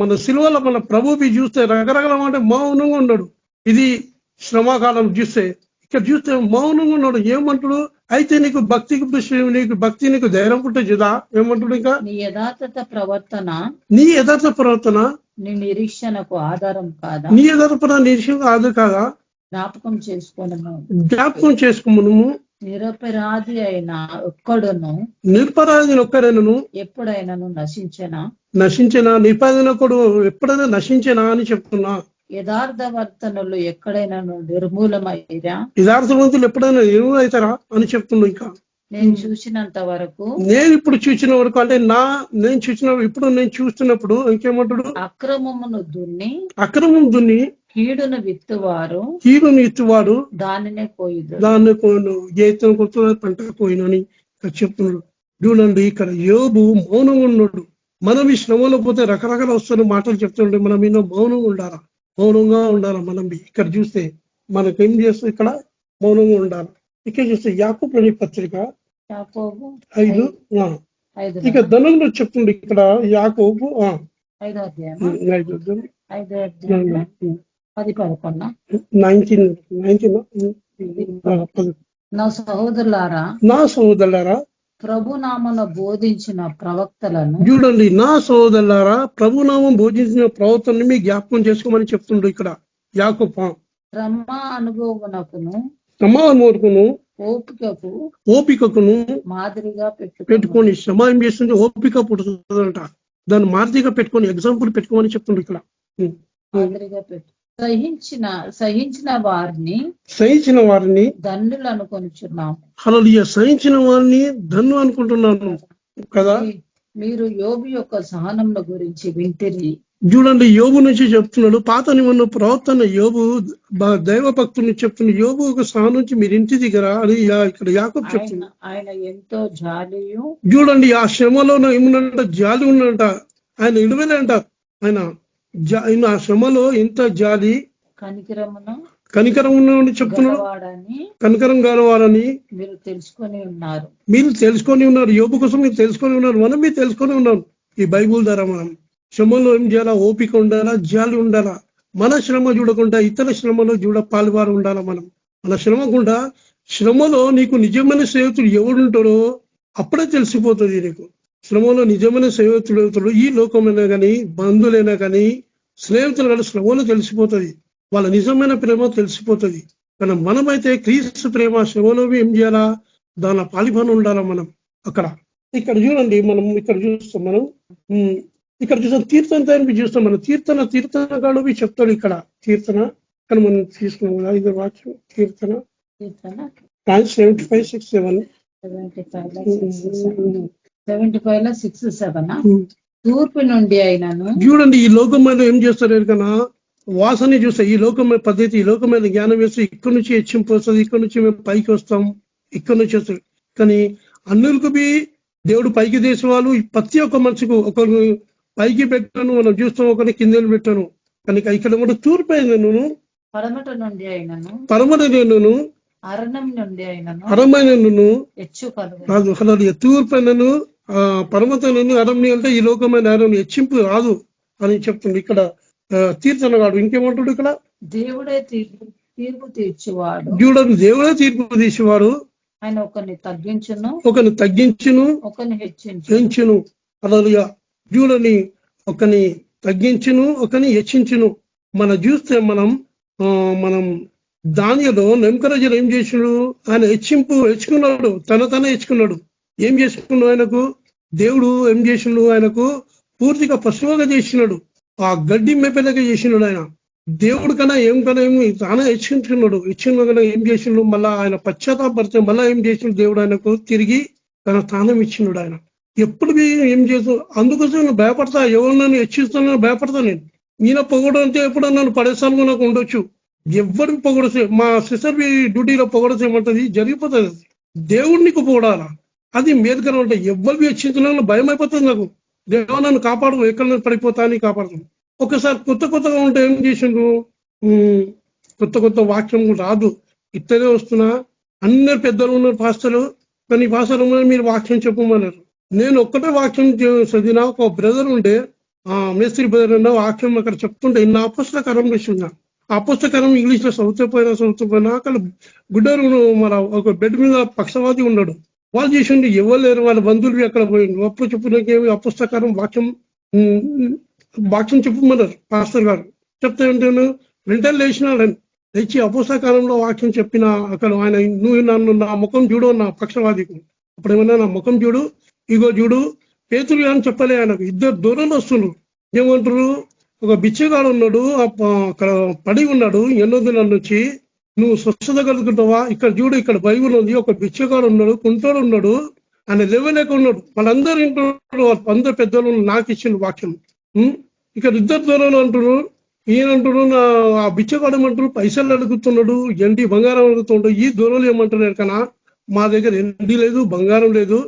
మన సిలువలో మన ప్రభువి చూస్తే రకరకాల మాట మౌనంగా ఉన్నాడు. ఇది శ్రమకాలం చూస్తే, ఇక్కడ చూస్తే మౌనంగా ఉన్నాడు. ఏమంటాడు? అయితే నీకు భక్తి నీకు ధైర్యం పుట్టించుదా. ఏమంటాడు? ఇంకా నీ యథార్థ ప్రవర్తన నీ నిరీక్షణకు ఆధారం కాదా. నీ యథార్థ నిరీక్షణ ఆధారం కాదా. జ్ఞాపకం చేసుకోమను. నిరపరాధి ఒక్కడను ఎప్పుడైనాను నశించనా నిపాదనకుడు ఎప్పుడైనా నశించనా అని చెప్తున్నా. యథార్థవర్తనులు ఎక్కడైనా నిర్మూలమైరా. యథార్థవంతులు ఎప్పుడైనా నిర్మూలవుతారా అని చెప్తున్నా. ఇంకా నేను చూసినంత వరకు, నేను ఇప్పుడు చూసిన వరకు అంటే నేను చూస్తున్నప్పుడు ఇంకేమంటాడు? అక్రమం దున్ని కీడును విత్తువారు దానినే పోయిను ఏతను కొత్త పంట పోయినని చెప్తున్నాడు. చూడండి ఇక్కడ యోబు మౌనంగా ఉన్నాడు. మనం ఈ శ్రమలో పోతే రకరకాల వస్తున్న మాటలు చెప్తుండే మనం ఈయన మౌనంగా ఉండాలి. మనం ఇక్కడ చూస్తే మనకేం చేస్తాం? ఇక్కడ మౌనంగా ఉండాలి. ఇక్కడ చూస్తే యాకోబు పత్రిక 5 ఇక ధనంలో చెప్తుండే ఇక్కడ యాకోబు 5:10 నా సహోదరులారా ప్రభునామను బోధించిన ప్రవక్తలను చూడండి. నా సహోదరులారా ప్రభునామం బోధించిన ప్రవక్తలను మీ జ్ఞాపకం చేసుకోమని చెప్తుండ్రు ఇక్కడ యాకోబు. శ్రమ అనుభవమునకును ఓపికకును మాదిరిగా పెట్టుకొని శ్రమ ఏం చేస్తుంది? ఓపిక పుడుతుందంట. దాన్ని మాదిరిగా పెట్టుకొని ఎగ్జాంపుల్ పెట్టుకోమని చెప్తుండ్రు ఇక్కడ. మాదిరిగా సహించిన వారిని ధన్యులు అనుకొనిచున్నాము. హల్లెలూయా. సహించిన వారిని ధన్యులు అనుకుంటున్నాను కదా. మీరు యోబు యొక్క సహనంల గురించి వింటిరి. చూడండి యోబు నుంచి చెప్తున్నాడు. పాత నిబంధన ప్రవర్తన యోబు దైవ భక్తుని చెప్తున్న యోబు ఒక సహనం నుంచి మీరు ఇంటి దగ్గర అని ఇక్కడ యాకోబు చెప్తున్నాడు. ఆయన ఎంతో జాలియు. చూడండి ఆ శ్రమలో ఏముందంట? జాలి ఉందంట. ఆయన ఇడవలేంట. ఆయన ఆ శ్రమలో ఎంత జాలి కనికరం ఉన్నాడని చెప్తున్నాడు. కనికరం గలవాడని మీరు తెలుసుకొని ఉన్నారు. యోబు కోసం మీరు తెలుసుకొని ఉన్నారు. మీరు తెలుసుకొని ఉన్నాం. ఈ బైబుల్ ద్వారా మనం శ్రమలో ఏం చేయాలా? ఓపిక ఉండాలా, జాలి ఉండాలా. మన శ్రమ చూడకుండా ఇతర శ్రమలో పాలువారు ఉండాలా. మన శ్రమకుండా శ్రమలో నీకు నిజమైన సేవకుడు ఎవడుంటారో అప్పుడే తెలిసిపోతుంది నీకు. శ్రమలో నిజమైన సేవకుడు ఈ లోకమైనా కానీ బంధువులైనా కానీ స్నేహితులు కానీ శ్రమలో తెలిసిపోతుంది. వాళ్ళ నిజమైన ప్రేమ తెలిసిపోతుంది. కానీ మనమైతే క్రీస్తు ప్రేమ శ్రమలో ఏం చేయాలా? దాని పాలిభానం ఉండాలా మనం అక్కడ. ఇక్కడ చూడండి మనం ఇక్కడ చూస్తాం. ఇక్కడ చూసాం కీర్తన చూస్తాం. మనం కీర్తనగాడు చెప్తాడు ఇక్కడ. కీర్తన ఇక్కడ మనం తీసుకున్నాం కదా. ఇది వాక్యం కీర్తన 75:6-7 తూర్పు నుండి అయినాను. చూడండి ఈ లోకమైన ఏం చేస్తారు కన్నా వాసన చూస్తే ఈ లోకమైన పద్ధతి, ఈ లోకమైన జ్ఞానం వేస్తే ఇక్కడ నుంచి హెచ్చింపు వస్తుంది. ఇక్కడ నుంచి మేము పైకి వస్తాం. ఇక్కడ నుంచి వస్తాం. కానీ అన్నులకు దేవుడు పైకి తీసే వాళ్ళు ప్రతి ఒక్క మనిషికి ఒకరు పైకి పెట్టాను మనం చూస్తాం, ఒకరిని కిందలు పెట్టాను. కానీ ఇక్కడ కూడా తూర్పు అయినను పడమట నుండి అయినను అరణ్యం నుండి అయినను తూర్పు అయినను పరమతను అరణ్య అంటే ఈ లోకమైన అరణ్య హెచ్చింపు రాదు అని చెప్తుంది ఇక్కడ తీర్చనగాడు. ఇంకేమంటాడు ఇక్కడ? దేవుడే తీర్పు తీర్చేవాడు. చూడండి, దేవుడే తీర్పు తీసేవాడు. ఆయన ఒకరిని తగ్గించును, ఒకరిని హెచ్చించును. అలా చూడని, ఒకని తగ్గించును, ఒకని హెచ్చించును. మనం చూస్తే మనం దానిలో నెంకరాజులు ఏం చేసినాడు? ఆయన హెచ్చుకున్నాడు, తనే హెచ్చుకున్నాడు. ఏం చేసుకున్నాడు? ఆయనకు దేవుడు ఏం చేసినాడు? ఆయనకు పూర్తిగా పశువుగా చేసినాడు, ఆ గడ్డి మెప్పలాగా చేసినాడు. ఆయన దేవుడు కన్నా ఏమి తానే హెచ్చుకున్నాడు. హెచ్చుకున్న కన్నా ఏం చేసినాడు? మళ్ళా ఆయన పశ్చాత్తాపడితే మళ్ళా ఏం చేసినాడు? దేవుడు ఆయనకు తిరిగి తన స్థానం ఇచ్చినాడు. ఆయన ఎప్పుడు ఏం చేస్తాడు? అందుకోసం నేను భయపడతా, ఎవరు నన్ను హెచ్చిస్తున్నాను భయపడతా. నేను ఈయన పొగడు అంటే ఎప్పుడు నన్ను పడేసాను నాకు ఉండొచ్చు. ఎవరికి పొగడసే, మా సిస్టర్ డ్యూటీలో పొగడసేమంటది జరిగిపోతుంది. దేవుడు నీకు పొగడాలా, అది మేలుకరం అంటే ఎవరికి హెచ్చించిన భయం అయిపోతుంది నాకు. దేవుడు నన్ను కాపాడు, ఎక్కడ పడిపోతా అని కాపాడుతాను. ఒకసారి కొత్తగా ఉంటే ఏం చేసిండ్రు? కొత్త వాక్యం రాదు, ఇద్దరే వస్తున్నా. అందరు పెద్దలు ఉన్నారు పాస్టర్లు, కానీ పాస్టర్లు మీరు వాక్యం చెప్పమన్నారు. నేను ఒక్కటే వాక్యం చదివినా. ఒక బ్రదర్ ఉండే, మేస్త్రి బ్రదర్ అన్న వాక్యం అక్కడ చెప్తుంటే నా అపుస్తకరం చేసిందా. ఆ పుస్తకం ఇంగ్లీష్ లో చదువుతుపోయినా అక్కడ గుడ్డరు మన ఒక బెడ్ మీద పక్షవాది ఉన్నాడు. వాళ్ళు చేసిండు, ఎవరు లేరు, వాళ్ళ బంధువులు అక్కడ పోయిండు. అప్పుడు చెప్పినకేమి ఆ పుస్తకం వాక్యం చెప్పమన్నారు పాస్టర్ గారు. చెప్తే ఏంటంటే వెంటనే లేచినాడని లేచి అపుస్తకాలంలో వాక్యం చెప్పిన అక్కడ ఆయన, నువ్వు నన్ను నా ముఖం చూడు నా పక్షవాదికు. అప్పుడు ఏమన్నా నా ముఖం చూడు, ఇగో చూడు పేతురు అని చెప్పలే. ఆయనకు ఇద్దరు దూరంలో వస్తున్నారు. ఏమంటారు? ఒక బిచ్చగాడు ఉన్నాడు, అక్కడ పడి ఉన్నాడు ఎన్నో దినాల నుంచి. నువ్వు స్వచ్ఛత కలుగుతావా? ఇక్కడ చూడు, ఇక్కడ బైబుల్ ఉంది. ఒక బిచ్చగాడు ఉన్నాడు, కుంటోడు ఉన్నాడు, ఆయన లేవలేక ఉన్నాడు. వాళ్ళందరూ ఇంటున్నాడు, అందరు పెద్దలు నాకు ఇచ్చిన వాక్యం. ఇక్కడ ఇద్దరు దూరంలో అంటారు. ఈయన అంటారు, ఆ బిచ్చగాడు ఏమంటారు? పైసలు అడుగుతున్నాడు, ఎండి బంగారం అడుగుతున్నాడు. ఈ దూరంలో ఏమంటున్నారు? కన్నా మా దగ్గర ఎండి లేదు, బంగారం లేదు,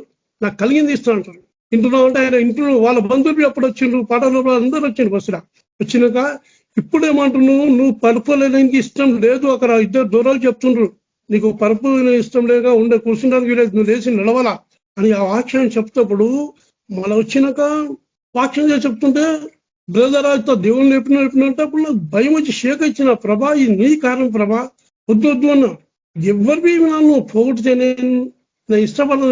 నాకు కలిగింది ఇస్తా అంటారు. ఇంటున్నావు అంటే ఆయన ఇంట్లో వాళ్ళ బంధువులు ఎప్పుడు వచ్చిండ్రు? పాటలో అందరూ వచ్చిండ్రు. బస్సురా వచ్చినాక ఇప్పుడు ఏమంటున్నావు? నువ్వు పరుపు లేనికి ఇష్టం లేదు, అక్కడ ఇద్దరు దూరాలు చెప్తుండ్రు, నీకు పరుపు ఇష్టం లేక ఉండే కూర్చుంటానికి లేదు, నువ్వు లేచి నిలవాలా అని ఆ వాక్యం చెప్తప్పుడు మళ్ళీ వచ్చినాక వాక్యం చెప్తుంటే బ్రదరాజుతో దేవుని నేర్పినట్టు అప్పుడు నాకు భయం వచ్చి షేక్ ఇచ్చిన. ప్రభా ఇది నీ కారణం ప్రభా, వద్దు అన్నా. ఎవరి నన్ను పోగొట్టితే నేను ఇష్టపడను,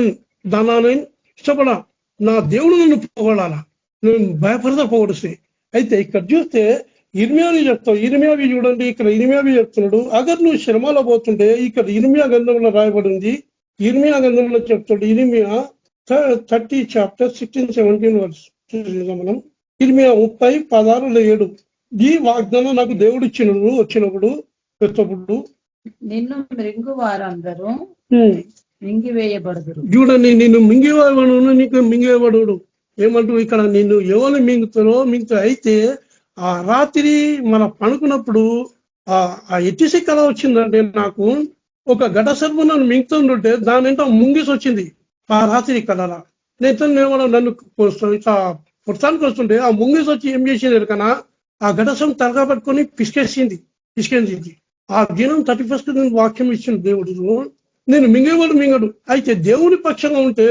దాన్ని ఇష్టపడా. నా దేవుడు నన్ను పొగడాలా, నేను భయపడతా పొగడిస్తే. అయితే ఇక్కడ చూస్తే ఇర్మియావి చెప్తావు. ఇర్మియావి చూడండి, ఇక్కడ ఇర్మియావి చెప్తున్నాడు. అగర్ నువ్వు శ్రమలో పోతుంటే, ఇక్కడ ఇర్మియా గ్రంథంలో రాయబడింది. ఇర్మియా గ్రంథంలో చెప్తాడు. ఇర్మియా 30 chapter 16-17 verse మనం. ఇర్మియా 30:16-7 ఈ వాగ్దానం నాకు దేవుడు వచ్చినప్పుడు నిన్ను మృంగు వారందరూ మింగివేయబడదురు. చూడండి, నిన్ను మింగివేయబడు, నీకు మింగివేయబడు. ఏమంటూ ఇక్కడ నిన్ను ఎవరు మింగుతారో అయితే ఆ రాత్రి మన పడుకున్నప్పుడు ఆ ఎట్టిసి కళ వచ్చిందంటే, నాకు ఒక గడ సర్పు నన్ను మింగుతుంటే దాని ఏంటో ముంగిసి వచ్చింది ఆ రాత్రి కళలా. నేను నన్ను ఇట్లా పుట్టానికి వస్తుంటే ఆ ముంగిసి వచ్చి ఏం చేసింది కన్నా ఆ గడసం తలగా పట్టుకొని పిసికేసింది. ఆ దినం 31st నేను వాక్యం ఇచ్చిన దేవుడు, నేను మింగడు. అయితే దేవుని పక్షంగా ఉంటే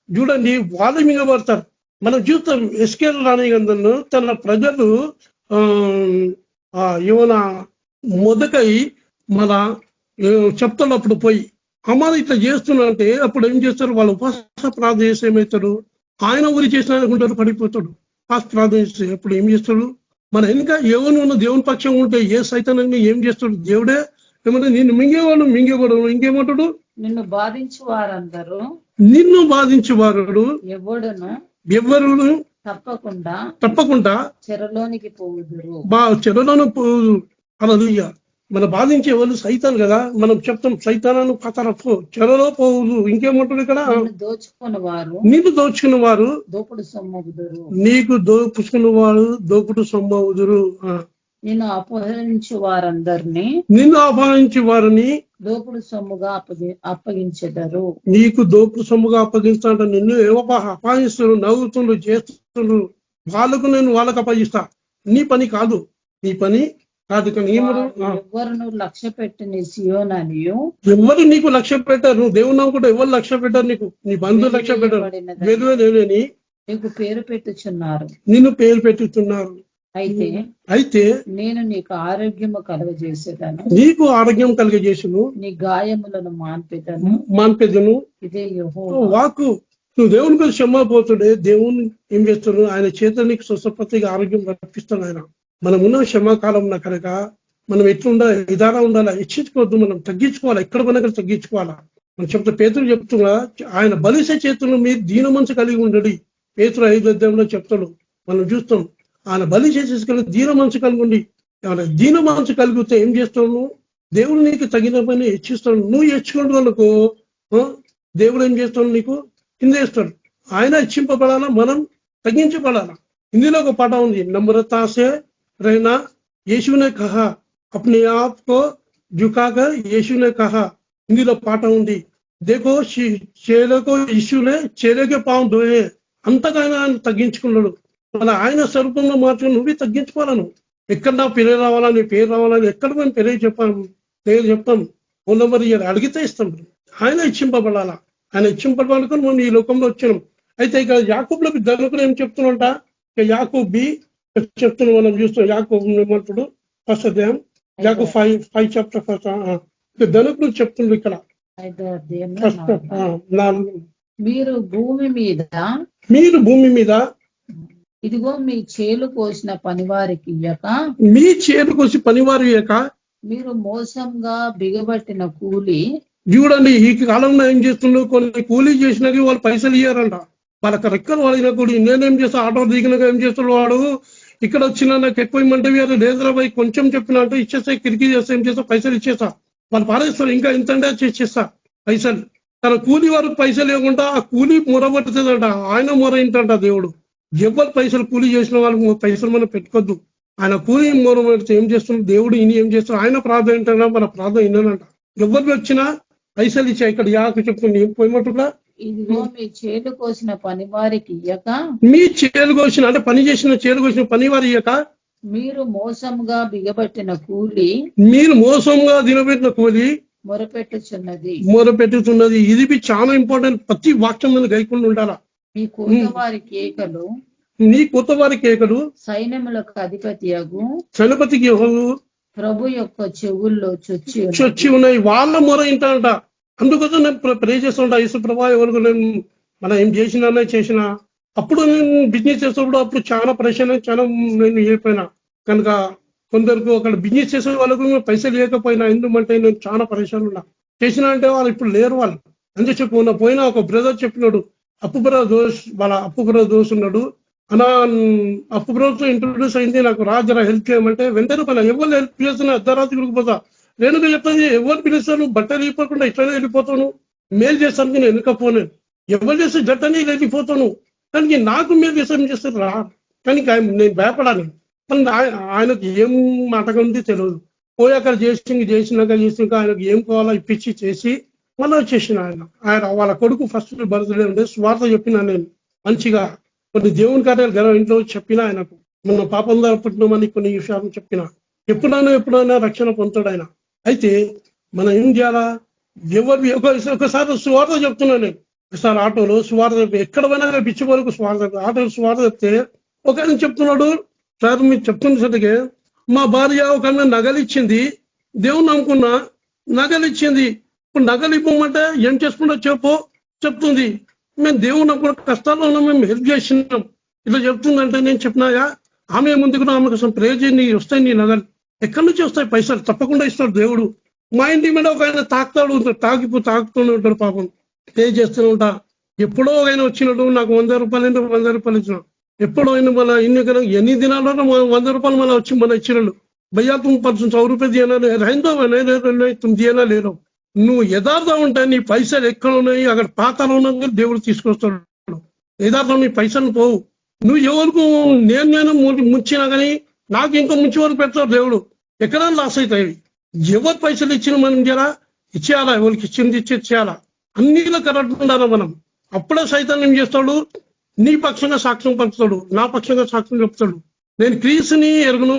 చూడండి, వాళ్ళు మింగబడతారు. మనం చూస్తాం ఎస్కేల్ రాణి గంధంలో తన ప్రజలు ఏమైనా మొదకై మన చెప్తున్నప్పుడు పోయి అమ్మాయి ఇట్లా చేస్తున్నంటే అప్పుడు ఏం చేస్తారు? వాళ్ళు ఉపవాస ప్రార్థన చేసి ఏమవుతారు? ఆయన ఊరి చేసిన అనుకుంటారు, పడిపోతాడు. ఉపవాస ప్రార్థన చేస్తే అప్పుడు ఏం చేస్తాడు? మన వెనుక ఎవరు ఉన్న దేవుని పక్షం ఉంటే ఏ సైతాన్ని ఏం చేస్తాడు? దేవుడే ఏమంటే నిన్ను మింగేవాడు. ఇంకేమంటాడు? నిన్ను బాధించు వారందరూ, నిన్ను బాధించేవారు ఎవరు తప్పకుండా చెరలోనికి పోవుదురు. చెరలోను పోదు. అలా మన బాధించే వాళ్ళు సైతాన్ కదా. మనం చెప్తాం సైతాను పతరపు చెరలో పోవుదు. ఇంకేమంటారు ఇక్కడ? నిన్ను దోచుకున్న వారు దోపుడు సొమ్మవుదురు. నీకు దోపుకున్న వారు దోపుడు సొమ్మవుదురు. నిన్ను అపహరించే వారిని దోపుడు సొమ్ముగా అప్పగించెదరు. నీకు దోపుడు సొమ్ముగా అప్పగిస్తాంట. నిన్ను అపహరిస్తారు, నవ్వుతుండ్రు, చేస్తుండ్రు. వాళ్ళకు నేను వాళ్ళకు అప్పగిస్తా. నీ పని కాదు, నీ పని కాదు కానీ ఎవరు లక్ష్య పెట్టిన సియోననియు ఎవరు నీకు లక్ష్య పెట్టారు, నువ్వు దేవుని నమ్ముకుంటే ఎవరు లక్ష్య పెట్టారు, నీకు నీ బంధువు లక్ష్య పెట్టారు, వేరువేని నీకు పేరు పెట్టుచున్నారు, నిన్ను పేరు పెట్టుతున్నారు. అయితే నేను నీకు ఆరోగ్యము కలుగజేసేదాను, నీకు ఆరోగ్యం కలిగజేసును, నీ గాయములను మాన్పెదను. ఇదే యెహోవా వాక్కు. నువ్వు దేవుని మీద క్షమాపోతుడే దేవుని ఏం చేస్తున్నాడు, ఆయన చేత నీకు స్వస్థపతిగా ఆరోగ్యం రప్పిస్తాడు. ఆయన మనం ఉన్న క్షమాకాలం కనుక మనం ఎట్లుండాలి, విధానం ఉండాలా, హెచ్చించుకోవద్దు, మనం తగ్గించుకోవాలా, ఎక్కడ పైన తగ్గించుకోవాలా. మనం చెప్తా పేతురు చెప్తున్నా, ఆయన బలిసే చేతులు మీరు దీన మనసు కలిగి ఉండడి. పేతురు 5 అధ్యాయంలో చెప్తాడు, మనం చూస్తాం. ఆయన బలి చేసేసుకెళ్ళి దీన మనసు కలిగి ఉండి, ఆయన దీన మనసు కలిగితే ఏం చేస్తావు, దేవుడు నీకు తగిన పని హెచ్చిస్తాడు. నువ్వు హెచ్చుకుంటున్నాకు దేవుడు ఏం చేస్తాడు, నీకు కింద వేస్తాడు. ఆయన హెచ్చింపబడాలా, మనం తగ్గించబడాలా. ఇందులో ఒక పాట ఉంది, నమ్రతా సే रहना, यीशु ने कहा अपने आप को झुकाकर यीशु ने कहा. ఇందులో పాట ఉంది, దేకో చేలకు యీశునే చేలకే పాము దోయే. అంతగా ఆయన తగ్గించుకున్నాడు. మన ఆయన స్వరూపంలో మాత్రం నువ్వే తగ్గించుకోవాలను. ఎక్కడ నా పేరు రావాలా, నీ పేరు రావాలని ఎక్కడ మేము పేరు చెప్తాం, ఫోన్ నెంబర్ అడిగితే ఇస్తాం. ఆయన ఇచ్చింపబడాలా, ఆయన ఇచ్చింపబడాలని మనం ఈ లోకంలో వచ్చినాం. అయితే ఇక యాకూబులో ధనుకులు ఏం చెప్తున్నంట, ఇక యాకూబ్ బి చెప్తున్నాం. మనం చూస్తాం యాకూబ్ ఏమంటాడు, ఫస్ట్ అధ్యాయం యాకూబ్ 5 చాప్టర్ ఫస్ట్ ధనుకులు చెప్తుండ్రు ఇక్కడ. మీరు భూమి మీద ఇదిగో మీ చేలు కోసిన పనివారికి ఇయ్యక, మీ చేలు కోసి పనివారి ఇయ్యక, మీరు మోసంగా బిగబట్టిన కూలి. చూడండి ఈ కాలంలో ఏం చేస్తుండ్రు, కొన్ని కూలీ చేసినాక వాళ్ళు పైసలు ఇయ్యారంట. వాళ్ళకి రెక్కలు వాడిన కూడా నేనేం చేస్తా, ఆటో దిగినాక ఏం చేస్తాడు వాడు, ఇక్కడ వచ్చినా నాకు ఎక్కువ ఇమ్మంటే వేరే లేదరాబాయి కొంచెం చెప్పినట్టు ఇచ్చేస్తా, కిరికీ చేస్తా, ఏం చేస్తా, పైసలు ఇచ్చేస్తా. వాళ్ళు పారేస్తారు, ఇంకా ఇంతంటే చేసేస్తా పైసలు. తన కూలి వారికి పైసలు ఇవ్వకుండా ఆ కూలి మొరబడుతుందంట, ఆయన మొర ఇంటంట దేవుడు. ఎవరు పైసలు కూలీ చేసిన వాళ్ళకి పైసలు మనం పెట్టుకోద్దు. ఆయన కూలి మొరబడితే ఏం చేస్తున్నాడు దేవుడు, ఇని ఏం చేస్తాడు, ఆయన ప్రార్థన ఏంటంటే మన ప్రార్థన ఇన్ననంట. ఎవరికి వచ్చినా పైసలు ఇచ్చా. ఇక్కడ యాకు చెప్తుంది ఏం పోయమంటున్నా, ఇదిగో మీ చేలు కోసిన పనివారికి ఇయ్యక, మీ చేలు కోసిన అంటే పని చేసిన చేలు కోసిన పనివారి ఇయ్యక, మీరు మోసంగా బిగబట్టిన కూలి, మీరు మోసంగా దినబెట్టిన కూలి మొరపెట్టుతున్నది. ఇది చాలా ఇంపార్టెంట్. ప్రతి వాక్యం మీద గైకుండా ఉండాలా. మీ కొత్తవారి కేకలు, నీ కొత్తవారి కేకలు సైన్యములకు చలపతికి ప్రభు యొక్క చెవుల్లో చొచ్చి ఉన్నాయి. వాళ్ళ మొర ఇంటంట. అందుకోసం నేను ప్రే చేస్తుంటా, యేసు ప్రభా ఎవరికి నేను మనం ఏం చేసినా అప్పుడు నేను బిజినెస్ చేసేటప్పుడు అప్పుడు చాలా పరేషాన్, చాలా నేను అయిపోయినా కనుక కొందరికి అక్కడ బిజినెస్ చేసే వాళ్ళకు పైసలు లేకపోయినా, ఎందుకంటే నేను చాలా పరేషాన్ ఉన్నా. చేసినా అంటే వాళ్ళు ఇప్పుడు లేరు. వాళ్ళు అంతే చెప్పుకున్నా. పోయినా ఒక బ్రదర్ చెప్పినాడు, వాళ్ళ అప్పు బ్రదర్ దోష్ ఉన్నాడు అనా, అప్పు బ్రదర్తో ఇంట్రొడ్యూస్ అయింది, నాకు రాజరా హెల్ప్ చేయమంటే వెంటనే పైన ఎవరు హెల్ప్ చేస్తున్నా అర్ధరాత్రి గురికిపోతా. నేను చెప్తాను, ఎవరు పిలుస్తాను, బట్టలు వెళ్ళిపోకుండా ఇట్లనే వెళ్ళిపోతాను, మేలు చేస్తాను నేను వెనుకపోను, ఎవరు చేస్తే జట్టని వెళ్ళిపోతాను. కానీ నాకు మీరు చేస్తాను చేస్తారు రా, కానీ నేను భయపడాలి. ఆయనకు ఏం మాటగా ఉంది తెలియదు. పోయి అక్కడ చేసినాక ఆయనకు ఏం కావాలో ఇప్పించి చేసి మళ్ళీ వచ్చేసిన ఆయన వాళ్ళ కొడుకు ఫస్ట్ బర్త్డే ఉండే స్వార్థ చెప్పినా నేను మంచిగా కొన్ని దేవుని కార్యాలు ఇంట్లో చెప్పినా ఆయనకు మన పాపం ద్వారా పుట్టినామని కొన్ని విషయాలు చెప్పిన. ఎప్పుడైనా రక్షణ పొందుతాడు ఆయన. అయితే మనం ఏం చేయాలా, ఎవరు ఒకసారి స్వార్థ చెప్తున్నా నేను, ఒకసారి ఆటోలో స్వార్థ ఎక్కడ పోయినా పిచ్చి వరకు స్వార్థ, ఆటోలో స్వార్థ చెప్తే ఒక ఆయన చెప్తున్నాడు, సార్ మీరు చెప్తున్న సరిగే మా భార్య ఒక నగలు ఇచ్చింది, దేవుని నమ్ముకున్నా నగలు ఇచ్చింది, ఇప్పుడు నగలు ఇవ్వమంటే ఏం చేసుకుంటా చెప్తుంది, మేము దేవుని నమ్ముకున్న కష్టాల్లో ఉన్నాం, మేము హెల్ప్ చేసినాం ఇట్లా చెప్తుందంటే నేను చెప్పినాయా, ఆమె ముందుకు ఆమె కోసం ప్రే చేయి, నీకు వస్తాయి నీ నగలు, ఎక్కడి నుంచి వస్తాయి పైసలు, తప్పకుండా ఇస్తాడు దేవుడు. మా ఇంటి మీద ఒక ఆయన తాకుతూనే ఉంటాడు పాపం, పే చేస్తూనే ఉంటా. ఎప్పుడో ఆయన వచ్చినట్టు నాకు 100 రూపాయలు ఇచ్చిన, ఎప్పుడో ఆయన మన ఎన్ని దినాల్లో 100 రూపాయలు మన వచ్చి మన ఇచ్చినాడు. భయ్యా తుమ్ 100 రూపాయలు దియనా రైందో తుమ్ దియనా లేరు. నువ్వు యథార్థం ఉంటాయి, నీ పైసలు ఎక్కడ ఉన్నాయి, అక్కడ పాతాలు ఉన్నా దేవుడు తీసుకొస్తాడు. యథార్థం నీ పైసలు పోవు. నువ్వు ఎవరికి నేను ముంచినా కానీ నాకు ఇంకా ముంచి వరకు పెడతాడు దేవుడు. ఎక్కడా లాస్ అవుతాయి. ఎవరు పైసలు ఇచ్చిన మనం జరా ఇచ్చేయాలా, ఎవరికి ఇచ్చింది ఇచ్చేయాలా, అన్నిలో కరెక్ట్ ఉండాలా మనం. అప్పుడే సైతం ఏం చేస్తాడు, నీ పక్షంగా సాక్ష్యం పలుకుతాడు, నా పక్షంగా సాక్ష్యం చెప్తాడు. నేను క్రీస్తుని ఎరుగును,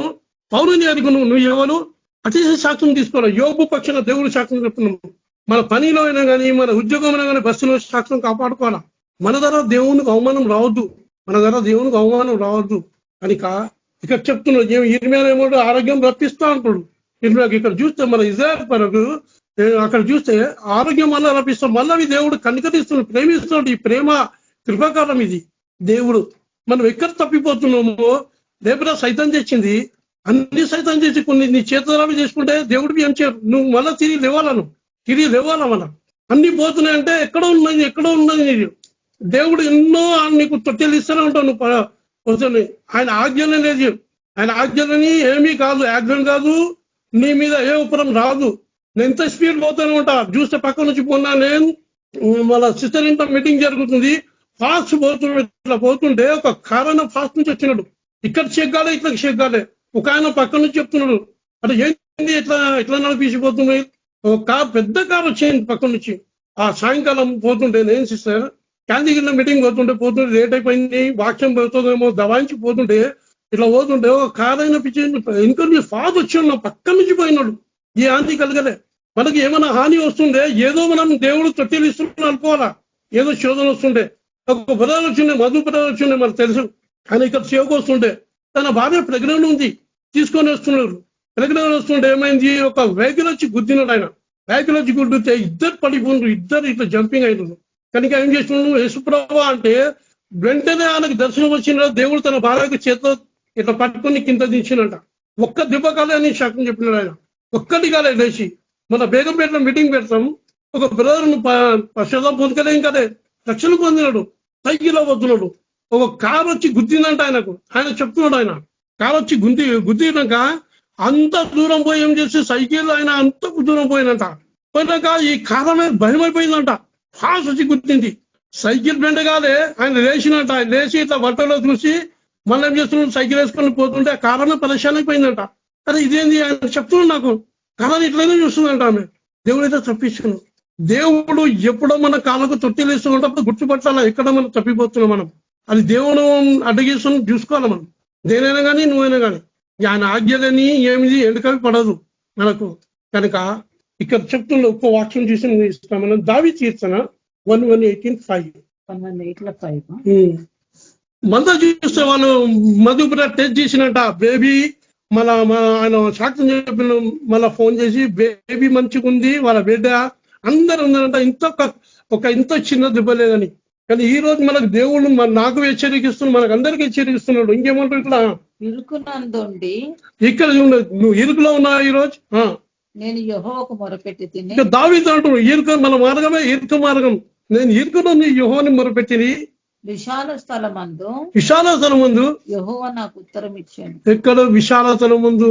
పౌరుని ఎరుగు నువ్వు ఎవరు అతిశయ సాక్ష్యం తీసుకోవాలి. యోబు పక్షాన దేవుడు సాక్ష్యం చెప్తున్నాము. మన పనిలో అయినా కానీ మన ఉద్యోగంలో కానీ బస్సులో సాక్ష్యం కాపాడుకోవాలా. మన ద్వారా దేవునికి అవమానం రావద్దు, మన ద్వారా దేవునికి అవమానం రావద్దు కనుక ఇక్కడ చెప్తున్నాడు. ఇర్మియా ఏమో ఆరోగ్యం రప్పిస్తా అంటాడు. ఇర్మియాకి ఇక్కడ చూస్తే మన ఇజ్రాయెల్ పరకు అక్కడ చూస్తే ఆరోగ్యం మళ్ళా రప్పిస్తాం. మళ్ళీ దేవుడు కనికరిస్తున్నాడు, ప్రేమిస్తున్నాడు. ఈ ప్రేమ కృపాకారం ఇది. దేవుడు మనం ఎక్కడ తప్పిపోతున్నామో రేపురా సైతం తెచ్చింది, అన్ని సైతం చేసి కొన్ని నీ చేతులావి చేసుకుంటే దేవుడికి ఏం చేయరు. నువ్వు మళ్ళీ తిరిగి లేవాలా మనం అన్ని పోతున్నాయంటే ఎక్కడో ఉన్నది నీకు. దేవుడు ఎన్నో నీకు తొట్టెలు ఇస్తూనే ఉంటావు. నువ్వు ఆయన ఆజ్ఞలే లేదు, ఆయన ఆజ్ఞలని ఏమీ కాదు, యాక్సిడెంట్ కాదు, నీ మీద ఏ ఉపరం రాదు. నేను ఎంత స్పీడ్ పోతూనే ఉంటా. చూస్తే పక్క నుంచి పోన్నా నేను వాళ్ళ సిస్టర్ ఇంట్లో మీటింగ్ జరుగుతుంది, ఫాస్ట్ ఇట్లా పోతుంటే ఒక కారణం ఫాస్ట్ నుంచి వచ్చినాడు. ఇక్కడ చెక్కాలే, ఇట్లా చెక్కాలే. ఒక ఆయన పక్క నుంచి చెప్తున్నాడు, అంటే ఏంటి ఇట్లా నడిపించిపోతున్నాయి. ఒక పెద్ద కార్ వచ్చేయండి పక్క నుంచి. ఆ సాయంకాలం పోతుంటే నేను సిస్టర్ క్యాందీగిరిలో మీటింగ్ పోతుంటే లేట్ అయిపోయింది, వాక్యం పోతుందేమో దవాయించి పోతుంటే ఇట్లా పోతుంటే ఒక కార్ అయినా పిచ్చి ఇంకా ఫాస్ట్ వచ్చాడు, నా పక్క నుంచి పోయినాడు. ఈ హాని కలగలే. మనకి ఏమైనా హాని వస్తుండే ఏదో మనం దేవుడు తొట్టెలు ఇస్తున్నాం అనుకోవాలా. ఏదో శోధన వస్తుండే, ఒక బ్రదర్ వచ్చిండే, మధు బ్రదర్ వచ్చిండే, మనకు తెలుసు. ఆయన ఇక్కడ సేవకు వస్తుండే, తన భార్య ప్రెగ్నెంట్ ఉంది, తీసుకొని వస్తున్నారు. ప్రెగ్నెంట్ వస్తుంటే ఏమైంది, ఒక వెహికల్ వచ్చి గుద్దినాడు. ఆయన వెహికల్ వచ్చి గుద్దితే ఇద్దరు పడిపోయినారు, ఇద్దరు ఇట్లా జంపింగ్ అయినారు. కనుక ఏం చేస్తున్నాడు, యేసుప్రభువా అంటే వెంటనే ఆయనకు దర్శనం వచ్చిన దేవుడు తన భార్యకు చేతితో ఇట్లా పట్టుకొని కింద దించినట. ఒక్క దెబ్బ కాలే అని శాఖం చెప్పినాడు ఆయన. ఒక్కటి కాలే లేచి. మన బేగంపేటలో మీటింగ్ పెడతాం, ఒక బ్రదర్ను పశ్చాత్తాపం పొందుకలే ఇంకదే రక్షణ పొందినాడు, సైకిల్లో పోతున్నాడు. ఒక కారు వచ్చి గుద్దిందంట ఆయనకు. ఆయన చెప్తున్నాడు, ఆయన కారు వచ్చి గుద్దినాక అంత దూరం పోయి ఏం చేసి సైకిల్ ఆయన అంత దూరం పోయినంట. పోయినాక ఈ కారు అనేది భయమైపోయిందంట. ఫాస్ట్ వచ్చి గుద్దింది. సైకిల్ బెండగానే ఆయన లేచినట్ట. ఆయన లేచి ఇట్లా బట్టలో చూసి మళ్ళీ ఏం చేస్తున్నాడు, సైకిల్ వేసుకొని పోతుంటే ఆ కారమే పరిశాన్ అయిపోయిందంట. అరే ఇదేంది ఆయన చెప్తున్నాడు నాకు, కారణం ఇట్లనే చూస్తుందంట ఆమె. దేవుడు అయితే తప్పించాను. దేవుడు ఎప్పుడో మన కాళ్ళకు తొట్టిలు వేస్తున్నప్పుడు గుర్తుపట్టాలా ఎక్కడ మనం తప్పిపోతున్నాం. మనం అది దేవుడు అడ్డగీసుకుని చూసుకోవాలి. మనం దేనైనా కానీ నువ్వైనా కానీ ఆయన ఆజ్ఞలని ఏమిది ఎండుకవి పడదు మనకు. కనుక ఇక్కడ చెప్తున్న ఒక్క వాక్యం చూసి నువ్వు ఇస్తాం. మనం దావీదు కీర్తన 1:18-5 మంద చూస్తే వాళ్ళు మధుపుర టెస్ట్ చేసినట్ట. బేబీ మళ్ళా ఆయన సాక్ష్యం చెప్పిన మళ్ళా ఫోన్ చేసి బేబీ మంచిగా ఉంది, వాళ్ళ బిడ్డ అందరూ ఉన్నారంట. ఇంత చిన్న దెబ్బ లేదని. కానీ ఈ రోజు మనకు దేవుడు నాకు హెచ్చరికిస్తున్నాడు, మనకు అందరికీ హెచ్చరికిస్తున్నాడు. ఇంకేమంటారు, ఇక్కడ ఇరుకునందుండి ఇక్కడ నువ్వు ఇరుకులో ఉన్నావు ఈ రోజు. నేను యెహోవాకు మొరపెట్టి తిని, దావీదు అంటున్నాడు, ఇరుక మన మార్గమే ఇరుక మార్గం. నేను ఇరుకులో యెహోవాని మొరపెట్టిని, విశాల స్థలమందు యెహోవా నాకు ఉత్తరం ఇచ్చాను. ఎక్కడ విశాలతనం ముందు